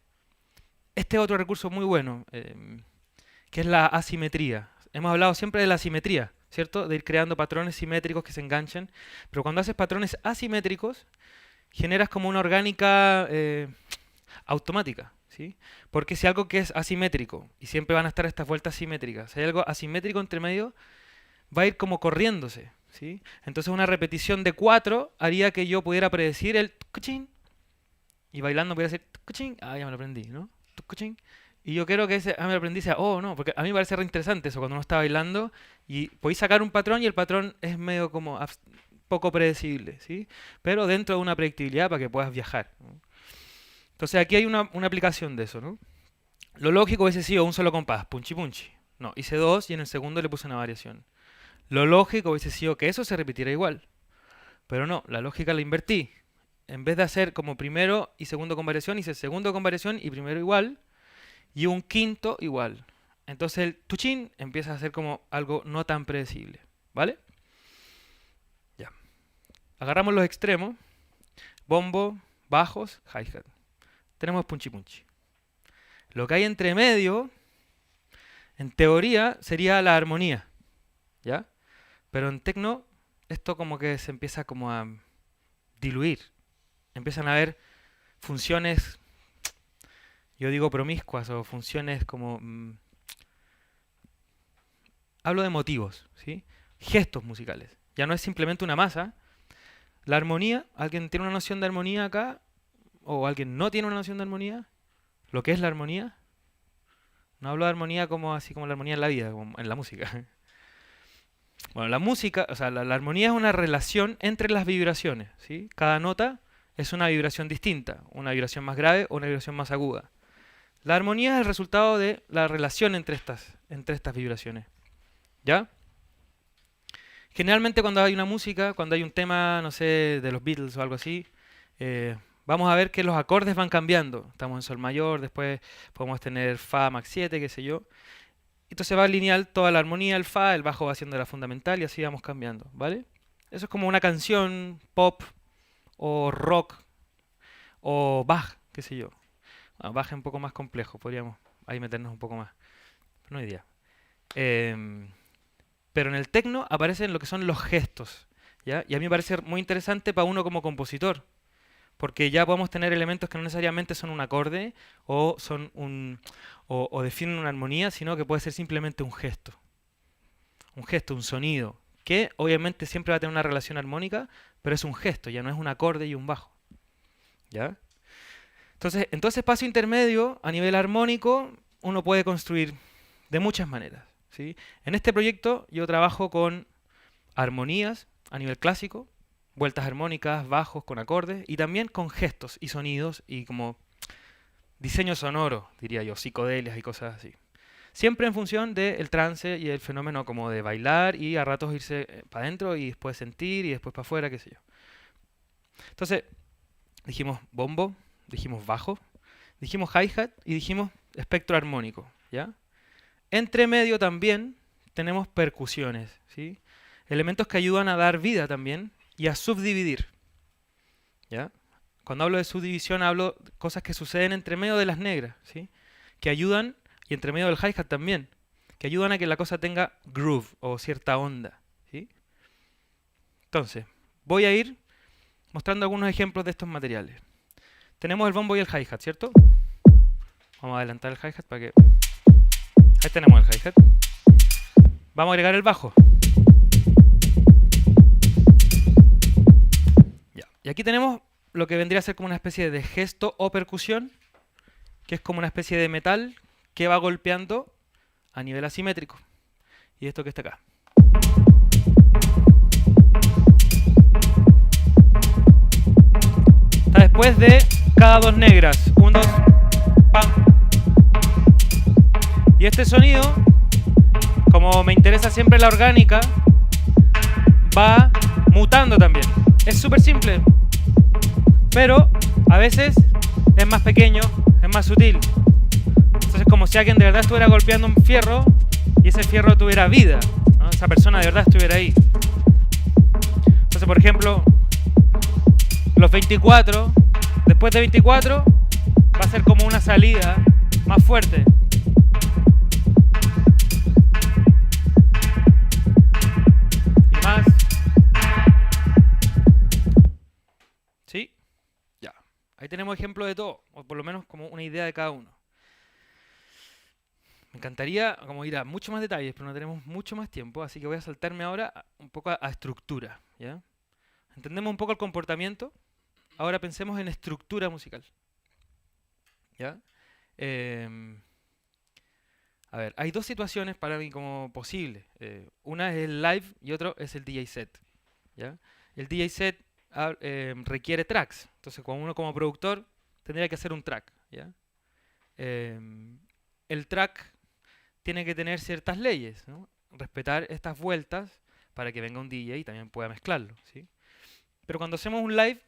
Este es otro recurso muy bueno, que es la asimetría. Hemos hablado siempre de la asimetría, ¿cierto? De ir creando patrones simétricos que se enganchen, pero cuando haces patrones asimétricos, generas como una orgánica automática, ¿sí? Porque si algo que es asimétrico, y siempre van a estar estas vueltas simétricas, si hay algo asimétrico entre medio, va a ir como corriéndose, ¿sí? Entonces una repetición de 4 haría que yo pudiera predecir el tucuchín, y bailando pudiera decir tucuchín, ah, ya me lo aprendí, ¿no? Tucuchín. Y yo quiero que ese, me lo aprendí, sea, oh, no, porque a mí me parece re interesante eso, cuando uno está bailando, y podéis sacar un patrón, y el patrón es medio como poco predecible, ¿sí? Pero dentro de una predictibilidad para que puedas viajar, ¿no? Entonces aquí hay una aplicación de eso, ¿no? Lo lógico hubiese sido un solo compás, punchi punchi. No, hice 2 y en el segundo le puse una variación. Lo lógico hubiese sido que eso se repitiera igual. Pero no, la lógica la invertí. En vez de hacer como primero y segundo con variación, hice segundo con variación y primero igual. Y un quinto igual. Entonces el tuchín empieza a ser como algo no tan predecible. ¿Vale? Ya. Agarramos los extremos. Bombo, bajos, hi-hat. Tenemos punchi punchi. Lo que hay entre medio, en teoría, sería la armonía, ¿ya? Pero en tecno, esto como que se empieza como a diluir. Empiezan a haber funciones, yo digo promiscuas, o funciones como... hablo de motivos, ¿sí? Gestos musicales. Ya no es simplemente una masa. La armonía, ¿alguien tiene una noción de armonía acá? ¿O alguien no tiene una noción de armonía? ¿Lo que es la armonía? No hablo de armonía como así como la armonía en la vida, como en la música. Bueno, la música, o sea, la armonía es una relación entre las vibraciones, ¿sí? Cada nota es una vibración distinta, una vibración más grave o una vibración más aguda. La armonía es el resultado de la relación entre estas vibraciones, ¿ya? Generalmente cuando hay una música, cuando hay un tema, no sé, de los Beatles o algo así, vamos a ver que los acordes van cambiando. Estamos en sol mayor, después podemos tener fa max 7, qué sé yo. Entonces va lineal toda la armonía, el fa, el bajo va siendo la fundamental y así vamos cambiando, ¿vale? Eso es como una canción pop o rock o Bach, qué sé yo. Bueno, Bach es un poco más complejo, podríamos ahí meternos un poco más. No hay idea. Pero en el tecno aparecen lo que son los gestos, ¿ya? Y a mí me parece muy interesante para uno como compositor, porque ya podemos tener elementos que no necesariamente son un acorde o son o definen una armonía, sino que puede ser simplemente un gesto, un sonido, que obviamente siempre va a tener una relación armónica, pero es un gesto, ya no es un acorde y un bajo, ¿ya? Entonces, en todo ese espacio intermedio, a nivel armónico, uno puede construir de muchas maneras, ¿sí? En este proyecto yo trabajo con armonías a nivel clásico, vueltas armónicas, bajos con acordes y también con gestos y sonidos y como diseño sonoro, diría yo, psicodelias y cosas así. Siempre en función del trance y el fenómeno como de bailar y a ratos irse para adentro y después sentir y después para afuera, qué sé yo. Entonces, dijimos bombo, dijimos bajo, dijimos hi-hat y dijimos espectro armónico, ¿ya? Entre medio también tenemos percusiones, ¿sí? Elementos que ayudan a dar vida también y a subdividir, ¿ya? Cuando hablo de subdivisión hablo de cosas que suceden entre medio de las negras, ¿sí? Que ayudan, y entre medio del hi-hat también, que ayudan a que la cosa tenga groove o cierta onda, ¿sí? Entonces, voy a ir mostrando algunos ejemplos de estos materiales. Tenemos el bombo y el hi-hat, ¿cierto? Vamos a adelantar el hi-hat para que... Ahí tenemos el hi-hat. Vamos a agregar el bajo. Ya. Y aquí tenemos lo que vendría a ser como una especie de gesto o percusión, que es como una especie de metal que va golpeando a nivel asimétrico. Y esto que está acá. Está después de cada dos negras. 1, 2, pam. Y este sonido, como me interesa siempre la orgánica, va mutando también. Es súper simple, pero a veces es más pequeño, es más sutil. Entonces, como si alguien de verdad estuviera golpeando un fierro y ese fierro tuviera vida, ¿no? Esa persona de verdad estuviera ahí. Entonces, por ejemplo, los 24, después de 24 va a ser como una salida más fuerte. Y más. ¿Sí? Ya. Ahí tenemos ejemplo de todo, o por lo menos como una idea de cada uno. Me encantaría como ir a mucho más detalles, pero no tenemos mucho más tiempo, así que voy a saltarme ahora un poco a estructura, ¿ya? Entendemos un poco el comportamiento, ahora pensemos en estructura musical, ¿ya? A ver, hay dos situaciones para mí como posibles. Una es el live y otro es el DJ set, ¿ya? El DJ set requiere tracks, entonces cuando uno como productor tendría que hacer un track, ¿ya? El track tiene que tener ciertas leyes, ¿no? Respetar estas vueltas para que venga un DJ y también pueda mezclarlo, ¿sí? Pero cuando hacemos un live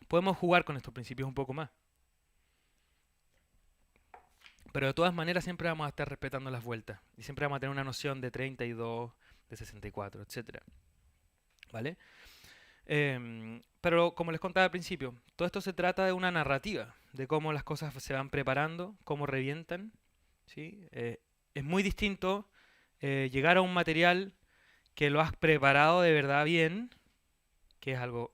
podemos jugar con estos principios un poco más. Pero de todas maneras siempre vamos a estar respetando las vueltas y siempre vamos a tener una noción de 32, de 64, etc. ¿Vale? Pero como les contaba al principio, todo esto se trata de una narrativa, de cómo las cosas se van preparando, cómo revientan, ¿sí? Es muy distinto llegar a un material que lo has preparado de verdad bien, que es algo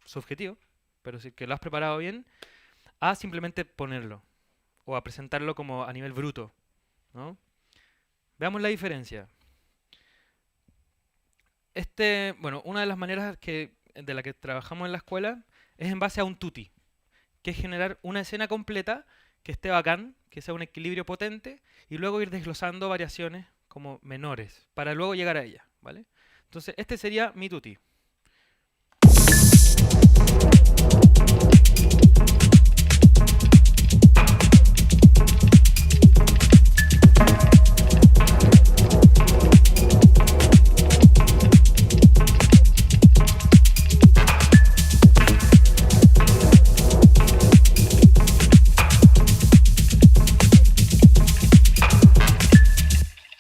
subjetivo, pero sí que lo has preparado bien, a simplemente ponerlo o a presentarlo como a nivel bruto, ¿no? Veamos la diferencia. Bueno, una de las maneras de la que trabajamos en la escuela es en base a un tutti, que es generar una escena completa que esté bacán, que sea un equilibrio potente, y luego ir desglosando variaciones como menores, para luego llegar a ella, ¿vale? Entonces, este sería mi tutti.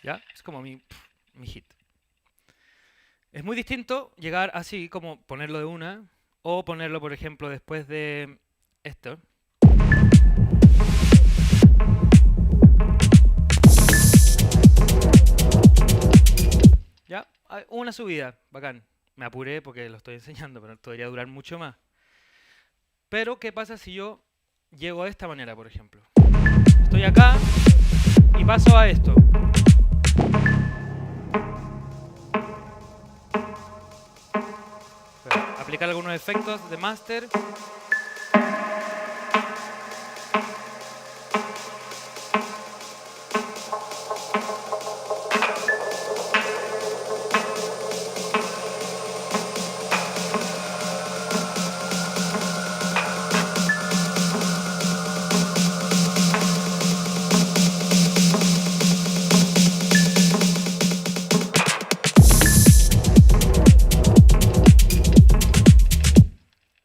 ¿Ya? Es como mi hit. Es muy distinto llegar así, como ponerlo de una, o ponerlo, por ejemplo, después de esto. Ya, una subida, bacán. Me apuré porque lo estoy enseñando, pero esto debería durar mucho más. Pero, ¿qué pasa si yo llego de esta manera, por ejemplo? Estoy acá y paso a esto. Aplicar algunos efectos de master.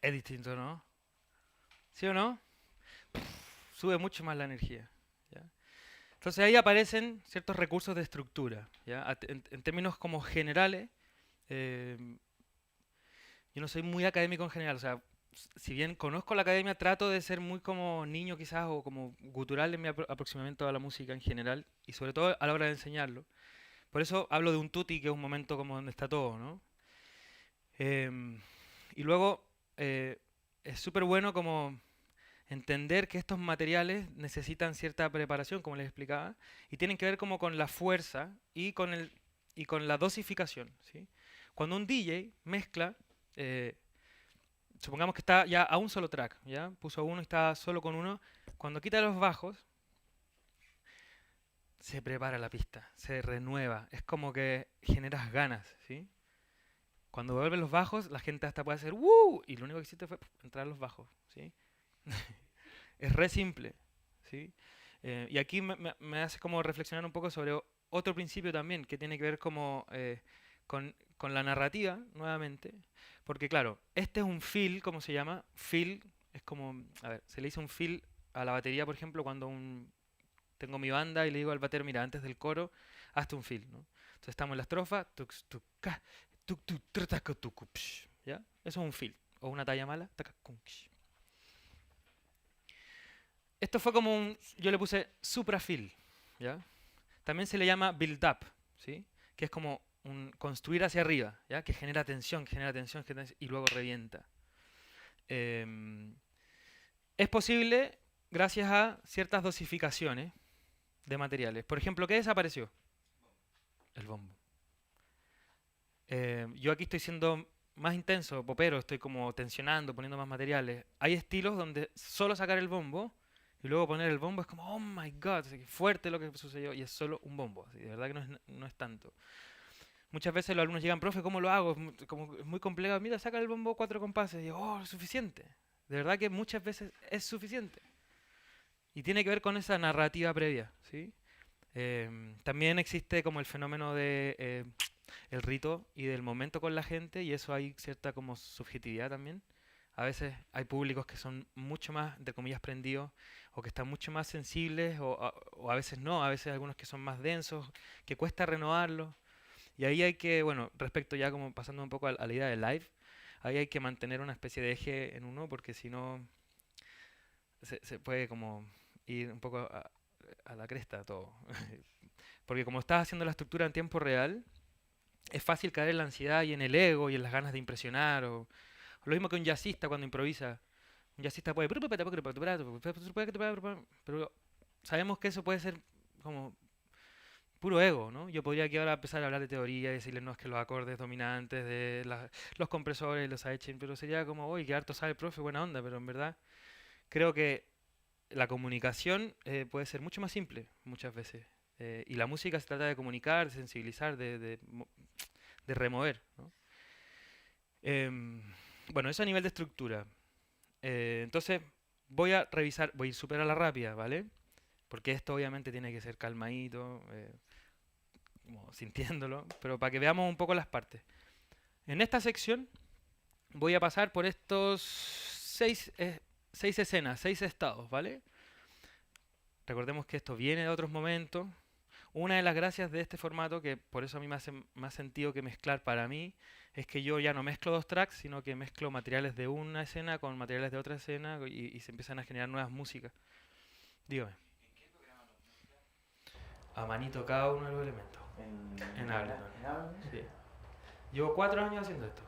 Es distinto, ¿no? ¿Sí o no? Sube mucho más la energía, ¿ya? Entonces ahí aparecen ciertos recursos de estructura, ¿ya? En términos como generales, yo no soy muy académico en general, o sea, si bien conozco la academia, trato de ser muy como niño quizás o como gutural en mi aproximamiento a la música en general y sobre todo a la hora de enseñarlo. Por eso hablo de un tutti, que es un momento como donde está todo, ¿no? Y luego es súper bueno como entender que estos materiales necesitan cierta preparación, como les explicaba, y tienen que ver como con la fuerza y con la dosificación, ¿sí? Cuando un DJ mezcla, supongamos que está ya a un solo track, ¿ya? Puso uno y está solo con uno. Cuando quita los bajos, se prepara la pista, se renueva. Es como que generas ganas, ¿sí? Cuando vuelven los bajos, la gente hasta puede hacer ¡woo! Y lo único que hiciste fue entrar a los bajos, ¿sí? Es re simple, ¿sí? Y aquí me hace como reflexionar un poco sobre otro principio también, que tiene que ver como con la narrativa, nuevamente. Porque claro, este es un fill, ¿cómo se llama? Fill es como, a ver, se le dice un fill a la batería, por ejemplo, cuando tengo mi banda y le digo al batero, mira, antes del coro, hazte un fill, ¿no? Entonces estamos en la estrofa, tux, tuc, ca, tuk, tuk, trataca, tucu, psh, ¿ya? Eso es un fill, o una talla mala, taca, cum, psh. Esto fue como yo le puse suprafill, ¿ya? También se le llama build up, ¿sí? Que es como construir hacia arriba, ¿ya? Que genera tensión, y luego revienta. Es posible gracias a ciertas dosificaciones de materiales. Por ejemplo, ¿qué desapareció? El bombo. Yo aquí estoy siendo más intenso, popero, estoy como tensionando, poniendo más materiales. Hay estilos donde solo sacar el bombo y luego poner el bombo es como, oh my god, así que fuerte lo que sucedió y es solo un bombo. Así, de verdad que no es tanto. Muchas veces los alumnos llegan, profe, ¿cómo lo hago? Es muy complejo. Mira, saca el bombo 4 compases. Y yo, oh, es suficiente. De verdad que muchas veces es suficiente. Y tiene que ver con esa narrativa previa, ¿sí? También existe como el fenómeno de el rito y del momento con la gente, y eso hay cierta como subjetividad también. A veces hay públicos que son mucho más, entre comillas, prendidos, o que están mucho más sensibles, o a veces no, a veces algunos que son más densos, que cuesta renovarlos. Y ahí hay que, bueno, respecto ya como pasando un poco a la idea de live, ahí hay que mantener una especie de eje en uno, porque si no se puede como ir un poco a la cresta todo. Porque como estás haciendo la estructura en tiempo real, es fácil caer en la ansiedad y en el ego y en las ganas de impresionar. O lo mismo que un jazzista cuando improvisa. Un jazzista puede... Pero sabemos que eso puede ser como puro ego, ¿no? Yo podría aquí ahora empezar a hablar de teoría y decirles, no, es que los acordes dominantes de los compresores, los sidechain, pero sería como, uy, que harto sabe el profe, buena onda, pero en verdad creo que la comunicación puede ser mucho más simple muchas veces. Y la música se trata de comunicar, de sensibilizar, de remover, ¿no? Bueno, eso a nivel de estructura. Entonces, voy a revisar, voy a ir súper a la rápida, ¿vale? Porque esto obviamente tiene que ser calmadito, como sintiéndolo, pero para que veamos un poco las partes. En esta sección voy a pasar por estos seis escenas, 6 estados, ¿vale? Recordemos que esto viene de otros momentos. Una de las gracias de este formato, que por eso a mí me hace más sentido que mezclar para mí, es que yo ya no mezclo dos tracks, sino que mezclo materiales de una escena con materiales de otra escena y se empiezan a generar nuevas músicas. Dígame. A manito cada uno de los elementos. En Ableton. Sí. Llevo 4 años haciendo esto.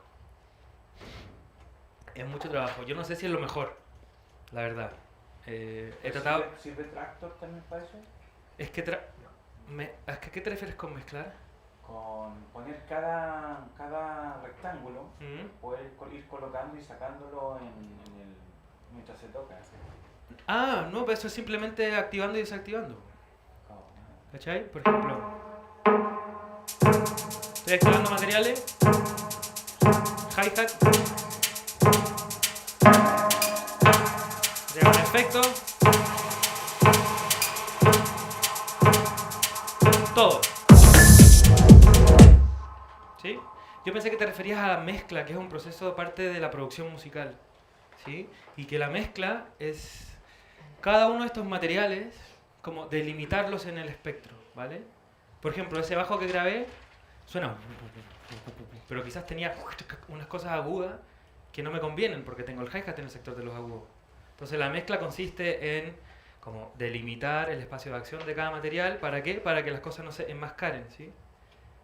Es mucho trabajo. Yo no sé si es lo mejor, la verdad. He tratado... ¿Sirve Tractor también para eso? Es que... ¿A qué te refieres con mezclar? Con poner cada rectángulo, poder ir colocando y sacándolo mientras se toca. Ah, no, pero eso es simplemente activando y desactivando. Oh, ¿Cachai? Por ejemplo, estoy activando materiales, hi-hat, llega un efecto, todo. ¿Sí? Yo pensé que te referías a la mezcla, que es un proceso parte de la producción musical, ¿sí? Y que la mezcla es cada uno de estos materiales, como delimitarlos en el espectro, ¿vale? Por ejemplo, ese bajo que grabé suena, pero quizás tenía unas cosas agudas que no me convienen porque tengo el hi-hat en el sector de los agudos. Entonces la mezcla consiste en como delimitar el espacio de acción de cada material. ¿Para qué? Para que las cosas no se enmascaren, ¿sí?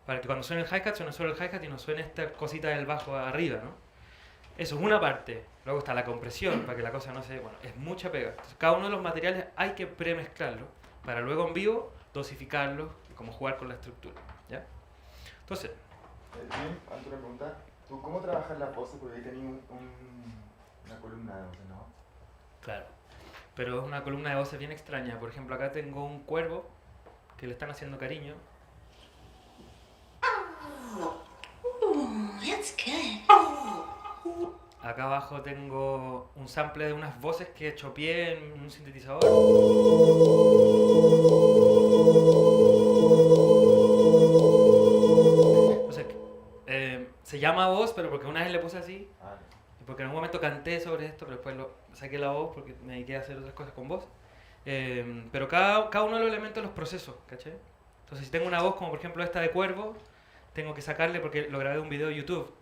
Para que cuando suene el hi-hat suene solo el hi-hat y no suene esta cosita del bajo arriba, ¿no? Eso es una parte. Luego está la compresión, para que la cosa no se... Bueno, es mucha pega. Entonces, cada uno de los materiales hay que premezclarlo para luego en vivo dosificarlo y como jugar con la estructura, ¿ya? Entonces... Bien, antes una pregunta. ¿Tú cómo trabajas las voces? Porque ahí tenías una columna de voces, ¿no? Claro. Pero es una columna de voces bien extraña. Por ejemplo, acá tengo un cuervo que le están haciendo cariño. That's good. Acá abajo tengo un sample de unas voces que chopié en un sintetizador. Entonces, se llama voz, pero porque una vez le puse así, Ah, y porque en algún momento canté sobre esto, pero después saqué la voz porque me dediqué a hacer otras cosas con voz. Pero cada uno de los elementos los proceso, ¿cachai? Entonces, si tengo una voz como por ejemplo esta de cuervo, tengo que sacarle porque lo grabé de un video de YouTube,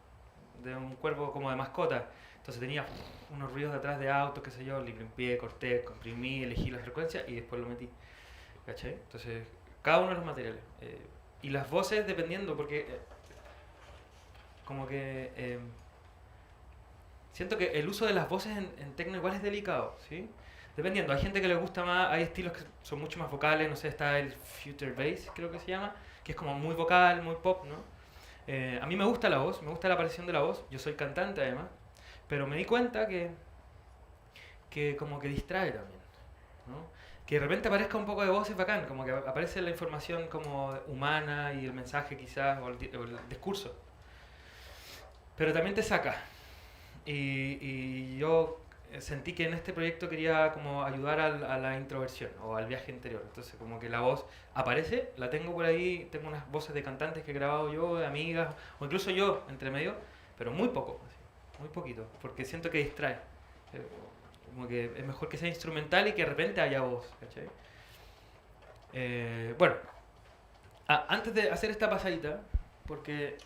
de un cuervo como de mascota. Entonces tenía unos ruidos detrás de autos, qué sé yo, le limpié, corté, comprimí, elegí la frecuencia y después lo metí. ¿Cachai? Entonces, cada uno de los materiales. Y las voces dependiendo, porque como que siento que el uso de las voces en techno igual es delicado, ¿sí? Dependiendo, hay gente que le gusta más, hay estilos que son mucho más vocales, no sé, está el future bass, creo que se llama, que es como muy vocal, muy pop, ¿no? A mí me gusta la voz, me gusta la aparición de la voz, yo soy cantante además, pero me di cuenta que como que distrae también, ¿no? Que de repente aparezca un poco de voz es bacán, como que aparece la información como humana y el mensaje quizás, o el discurso, pero también te saca. Y yo sentí que en este proyecto quería como ayudar a la introversión o al viaje interior. Entonces como que la voz aparece, la tengo por ahí, tengo unas voces de cantantes que he grabado yo, de amigas, o incluso yo entre medio, pero muy poco, así, muy poquito, porque siento que distrae. Como que es mejor que sea instrumental y que de repente haya voz, ¿cachai? Bueno, antes de hacer esta pasadita, porque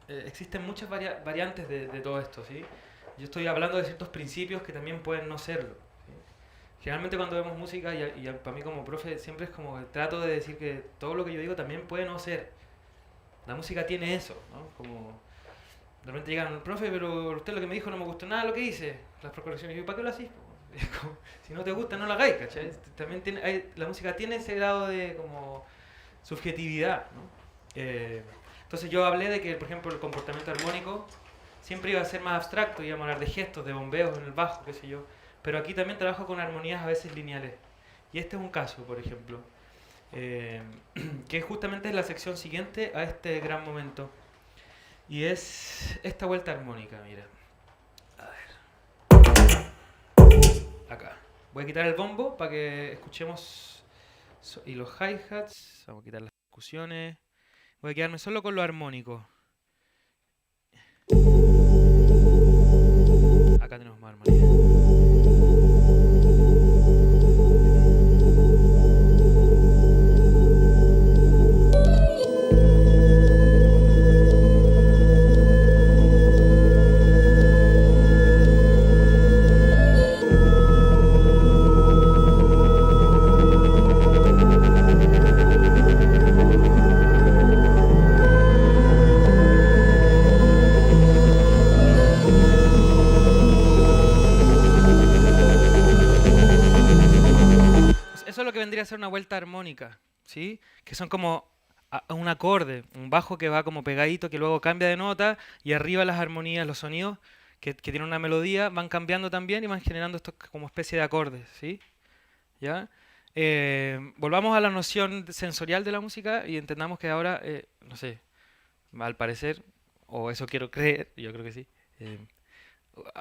existen muchas variantes de todo esto, ¿sí? Yo estoy hablando de ciertos principios que también pueden no serlo, ¿sí? Generalmente cuando vemos música, y para mí como profe, siempre es como que trato de decir que todo lo que yo digo también puede no ser. La música tiene eso, ¿no? Como de repente llegan, profe, pero usted lo que me dijo no me gustó nada lo que hice, las correcciones. Y yo, ¿para qué lo hacís? Si no te gusta, no lo hagáis, ¿cachai? También la música tiene ese grado de como subjetividad, ¿no? Entonces yo hablé de que, por ejemplo, el comportamiento armónico siempre iba a ser más abstracto, íbamos a hablar de gestos, de bombeos en el bajo, qué sé yo. Pero aquí también trabajo con armonías a veces lineales. Y este es un caso, por ejemplo, que justamente es la sección siguiente a este gran momento. Y es esta vuelta armónica, mira. A ver. Acá. Voy a quitar el bombo para que escuchemos. Y los hi-hats. Vamos a quitar las percusiones. Voy a quedarme solo con lo armónico. Acá tenemos más armonía. Eso es lo que vendría a ser una vuelta armónica, ¿sí? Que son como un acorde, un bajo que va como pegadito, que luego cambia de nota, y arriba las armonías, los sonidos que tienen una melodía, van cambiando también y van generando esto como especie de acordes, ¿sí? ¿Ya? Volvamos a la noción sensorial de la música y entendamos que ahora, no sé, al parecer, o eso quiero creer, yo creo que sí,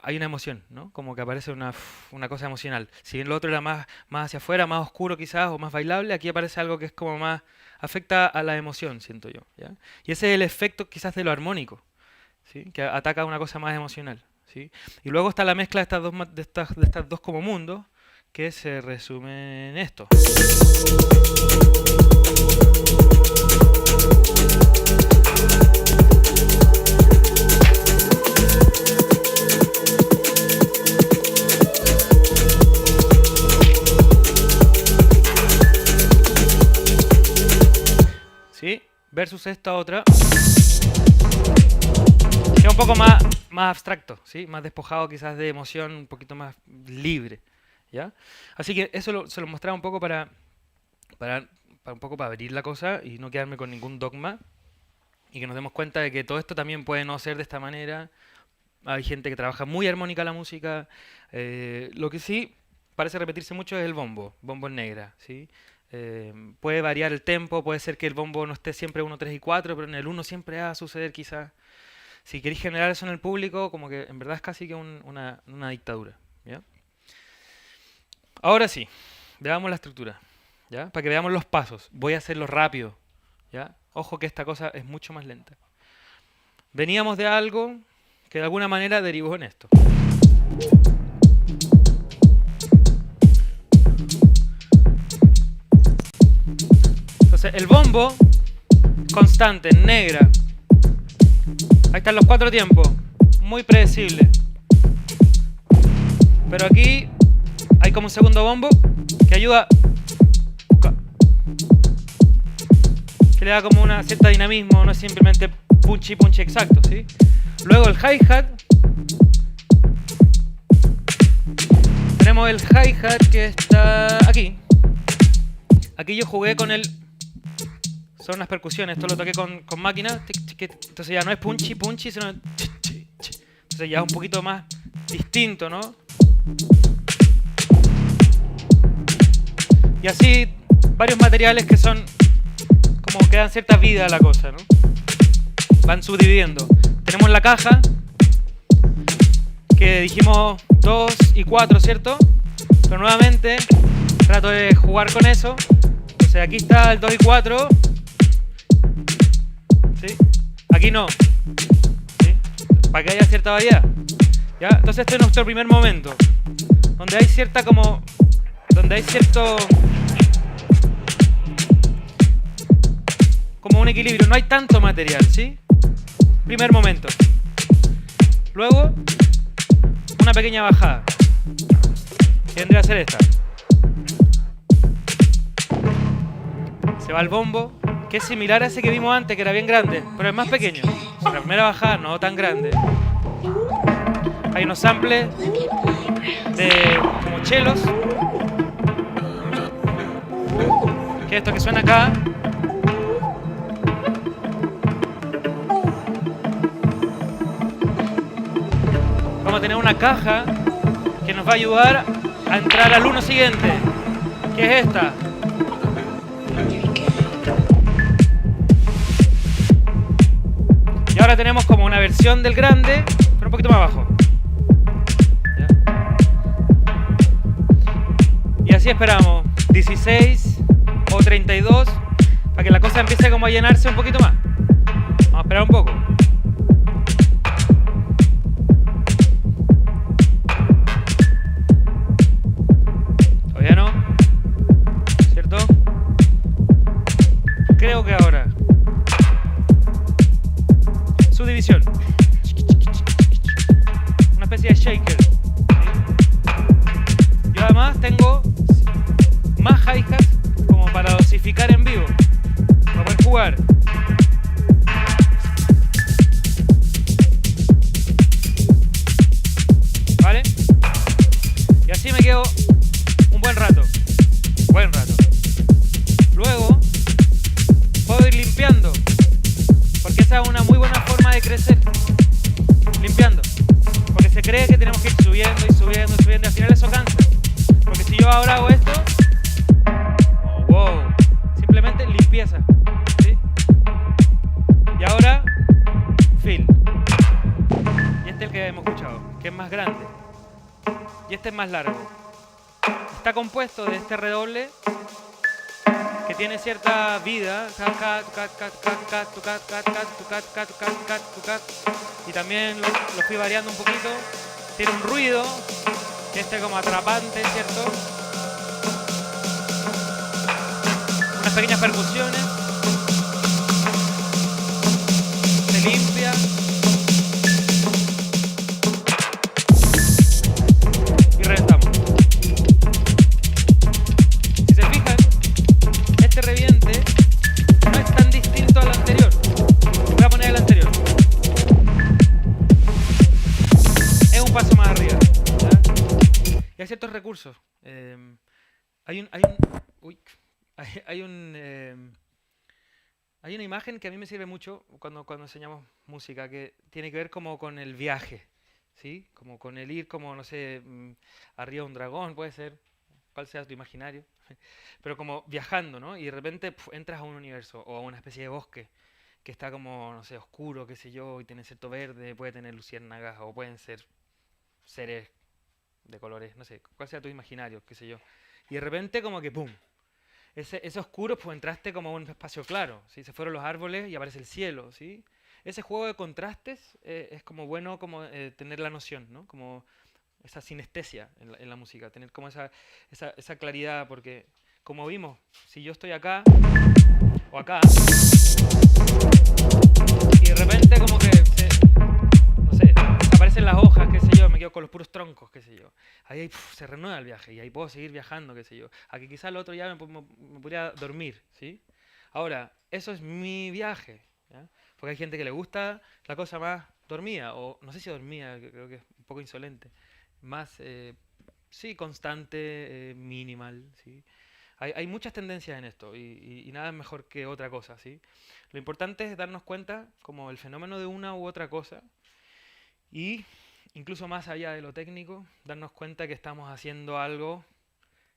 hay una emoción, ¿no? Como que aparece una cosa emocional. Si bien lo otro era más hacia afuera, más oscuro quizás, o más bailable, aquí aparece algo que es como más, afecta a la emoción, siento yo, ¿ya? Y ese es el efecto quizás de lo armónico, ¿sí? Que ataca a una cosa más emocional, ¿sí? Y luego está la mezcla de estas dos como mundos, que se resume en esto. ¿Sí? Versus esta otra, que es un poco más abstracto, ¿sí? Más despojado quizás de emoción, un poquito más libre, ¿ya? Así que eso se lo mostraba un poco para un poco para abrir la cosa y no quedarme con ningún dogma, y que nos demos cuenta de que todo esto también puede no ser de esta manera. Hay gente que trabaja muy armónica la música. Lo que sí parece repetirse mucho es el bombo en negra, ¿sí? Puede variar el tempo, puede ser que el bombo no esté siempre 1, 3 y 4, pero en el 1 siempre va a suceder quizás. Si queréis generar eso en el público, como que en verdad es casi que una dictadura. ¿Ya? Ahora sí, veamos la estructura, ¿ya? Para que veamos los pasos. Voy a hacerlo rápido, ¿ya? Ojo que esta cosa es mucho más lenta. Veníamos de algo que de alguna manera derivó en esto. Entonces, el bombo constante, negra. Ahí están los 4 tiempos. Muy predecible. Pero aquí hay como un segundo bombo que ayuda, que le da como una cierta dinamismo, no es simplemente punchy punchy exacto, ¿sí? Luego el hi-hat. Tenemos el hi-hat que está aquí. Aquí yo jugué con el... Son unas percusiones, esto lo toqué con máquina. Entonces ya no es punchy punchy, sino... Entonces ya es un poquito más distinto, ¿no? Y así varios materiales que son como que dan cierta vida a la cosa, ¿no? Van subdividiendo. Tenemos la caja, que dijimos 2 y 4, ¿cierto? Pero nuevamente trato de jugar con eso. Entonces aquí está el 2 y 4. ¿Sí? Aquí no. ¿Sí? Para que haya cierta variedad. ¿Ya? Entonces este es nuestro primer momento. Donde hay cierta como... Donde hay cierto... Como un equilibrio. No hay tanto material, ¿sí? Primer momento. Luego, una pequeña bajada. Que vendría a ser esta. Se va el bombo, que es similar a ese que vimos antes, que era bien grande, pero es más pequeño. La primera bajada no tan grande. Hay unos samples de como chelos. Que es esto que suena acá. Vamos a tener una caja que nos va a ayudar a entrar al 1 siguiente, que es esta. Y ahora tenemos como una versión del grande, pero un poquito más abajo. ¿Ya? Y así esperamos 16 o 32 para que la cosa empiece como a llenarse un poquito más. Vamos a esperar un poco. Todavía no, ¿cierto? Creo que ahora. Subdivisión. Una especie de shaker. Yo además tengo más hi-hats como para dosificar en vivo. Para poder jugar. ¿Vale? Y así me quedo un buen rato. Buen rato. Luego puedo ir limpiando. Porque esa es una muy buena forma de crecer. Limpiando. Porque se cree que tenemos que ir subiendo y subiendo y subiendo. Y al final eso cansa. Porque si yo ahora hago esto, oh, wow, simplemente limpieza. ¿Sí? Y ahora, fill. Y este es el que hemos escuchado, que es más grande. Y este es más largo. Está compuesto de este redoble que tiene cierta vida. Y también lo fui variando un poquito. Tiene un ruido que este como atrapante, ¿cierto? Unas pequeñas percusiones. Se limpia. Y reventamos. Si se fijan, este reviente no es tan distinto al anterior. Voy a poner el anterior. Es un paso más arriba. ¿Ya? Y hay ciertos recursos. Uy, hay una imagen que a mí me sirve mucho cuando enseñamos música, que tiene que ver como con el viaje, ¿sí? Como con el ir, como, no sé, arriba de un dragón, puede ser, cuál sea tu imaginario. pero como viajando, ¿no? Y de repente entras a un universo o a una especie de bosque que está como, no sé, oscuro, qué sé yo, y tiene cierto verde, puede tener luciérnagas o pueden ser seres de colores, no sé, cuál sea tu imaginario, qué sé yo. Y de repente como que ¡pum! Ese oscuro, pues entraste como a un espacio claro, ¿sí? Se fueron los árboles y aparece el cielo, ¿sí? Ese juego de contrastes es como bueno como tener la noción, ¿no? Como esa sinestesia en la música, tener como esa claridad, porque como vimos, si yo estoy acá o acá, y de repente como que no sé, desaparecen las hojas, qué sé yo, me quedo con los puros troncos, qué sé yo. Ahí se renueva el viaje y ahí puedo seguir viajando, qué sé yo. Aquí quizás el otro ya me podría dormir, ¿sí? Ahora, eso es mi viaje, ¿ya? Porque hay gente que le gusta la cosa más dormida, o no sé si dormida, creo que es un poco insolente, más, sí, constante, minimal, ¿sí? Hay muchas tendencias en esto y nada es mejor que otra cosa, ¿sí? Lo importante es darnos cuenta como el fenómeno de una u otra cosa y incluso más allá de lo técnico, darnos cuenta que estamos haciendo algo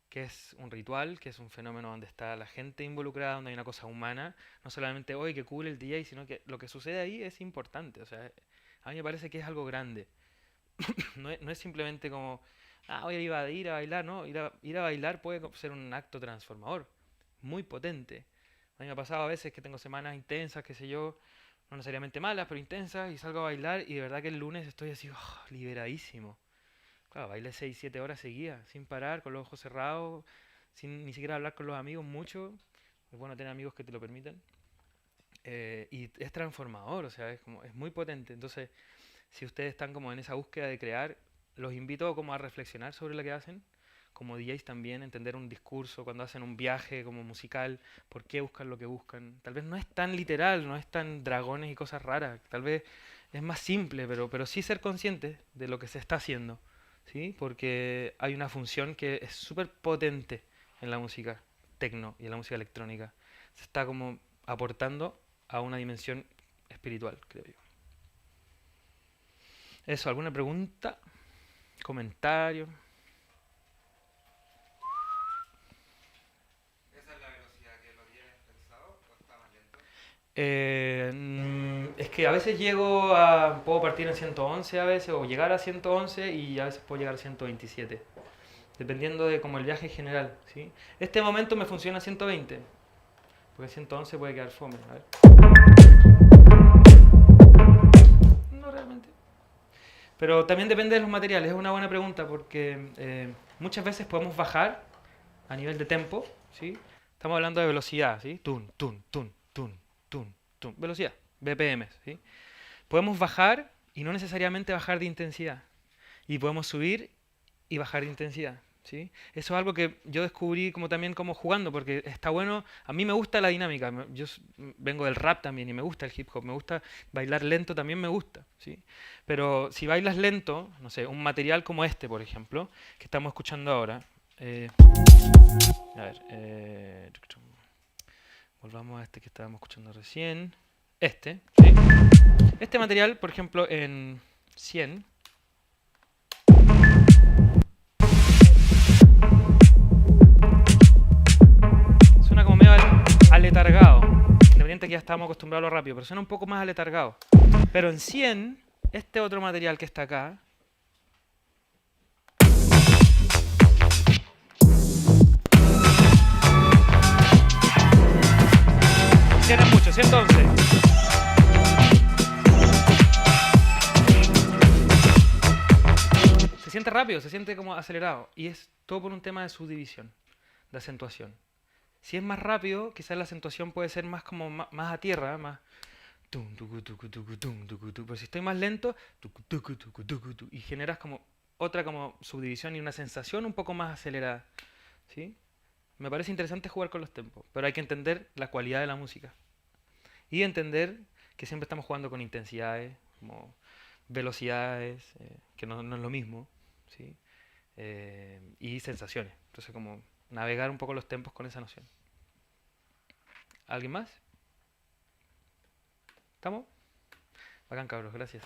que es un ritual, que es un fenómeno donde está la gente involucrada, donde hay una cosa humana, no solamente hoy que cool el DJ, sino que lo que sucede ahí es importante, o sea, a mí me parece que es algo grande, no es simplemente como, voy a ir a bailar, no, ir a bailar puede ser un acto transformador, muy potente. A mí me ha pasado a veces que tengo semanas intensas, qué sé yo, no necesariamente malas, pero intensas, y salgo a bailar y de verdad que el lunes estoy así, liberadísimo. Claro, bailé 6 7 horas seguidas, sin parar, con los ojos cerrados, sin ni siquiera hablar con los amigos mucho. Es bueno tener amigos que te lo permitan. Y es transformador, o sea, es muy potente. Entonces, si ustedes están como en esa búsqueda de crear, los invito como a reflexionar sobre lo que hacen. Como DJs también, entender un discurso, cuando hacen un viaje como musical, por qué buscan lo que buscan. Tal vez no es tan literal, no es tan dragones y cosas raras, tal vez es más simple, pero sí ser conscientes de lo que se está haciendo, ¿sí? Porque hay una función que es súper potente en la música tecno y en la música electrónica. Se está como aportando a una dimensión espiritual, creo yo. Eso, ¿alguna pregunta? ¿Comentario? ¿Esa es la velocidad que lo tienes pensado o está más lento? Es que a veces puedo partir en 111 a veces, o llegar a 111 y a veces puedo llegar a 127. Dependiendo de como el viaje en general, ¿sí? Este momento me funciona a 120, porque 111 puede quedar fome, a ver. No realmente. Pero también depende de los materiales, es una buena pregunta, porque muchas veces podemos bajar a nivel de tempo, ¿sí? Estamos hablando de velocidad, ¿sí? Tun, tun, tun, tun, tun, tun. Velocidad, BPM, ¿sí? Podemos bajar y no necesariamente bajar de intensidad. Y podemos subir y bajar de intensidad, ¿sí? Eso es algo que yo descubrí como también como jugando, porque está bueno, a mí me gusta la dinámica, yo vengo del rap también y me gusta el hip hop, me gusta bailar lento, también me gusta, ¿sí? Pero si bailas lento, no sé, un material como este, por ejemplo, que estamos escuchando ahora, a ver, volvamos a este que estábamos escuchando recién, ¿sí? Este material, por ejemplo, en 100, suena como medio aletargado. Independiente que ya estábamos acostumbrados a lo rápido, pero suena un poco más aletargado. Pero en 100, este otro material que está acá, tiene mucho, 111. Se siente rápido, se siente como acelerado. Y es todo por un tema de subdivisión, de acentuación. Si es más rápido, quizás la acentuación puede ser más como más a tierra, más tum, tucu, tucu, tucu, tum, tucu, tucu. Pero si estoy más lento, tucu, tucu, tucu, tucu, tucu, y generas como otra como subdivisión y una sensación un poco más acelerada, ¿sí? Me parece interesante jugar con los tempos, pero hay que entender la cualidad de la música y entender que siempre estamos jugando con intensidades, como velocidades, que no es lo mismo, ¿sí? Y sensaciones. Entonces como navegar un poco los tempos con esa noción. ¿Alguien más? ¿Estamos? Bacán, cabros, gracias.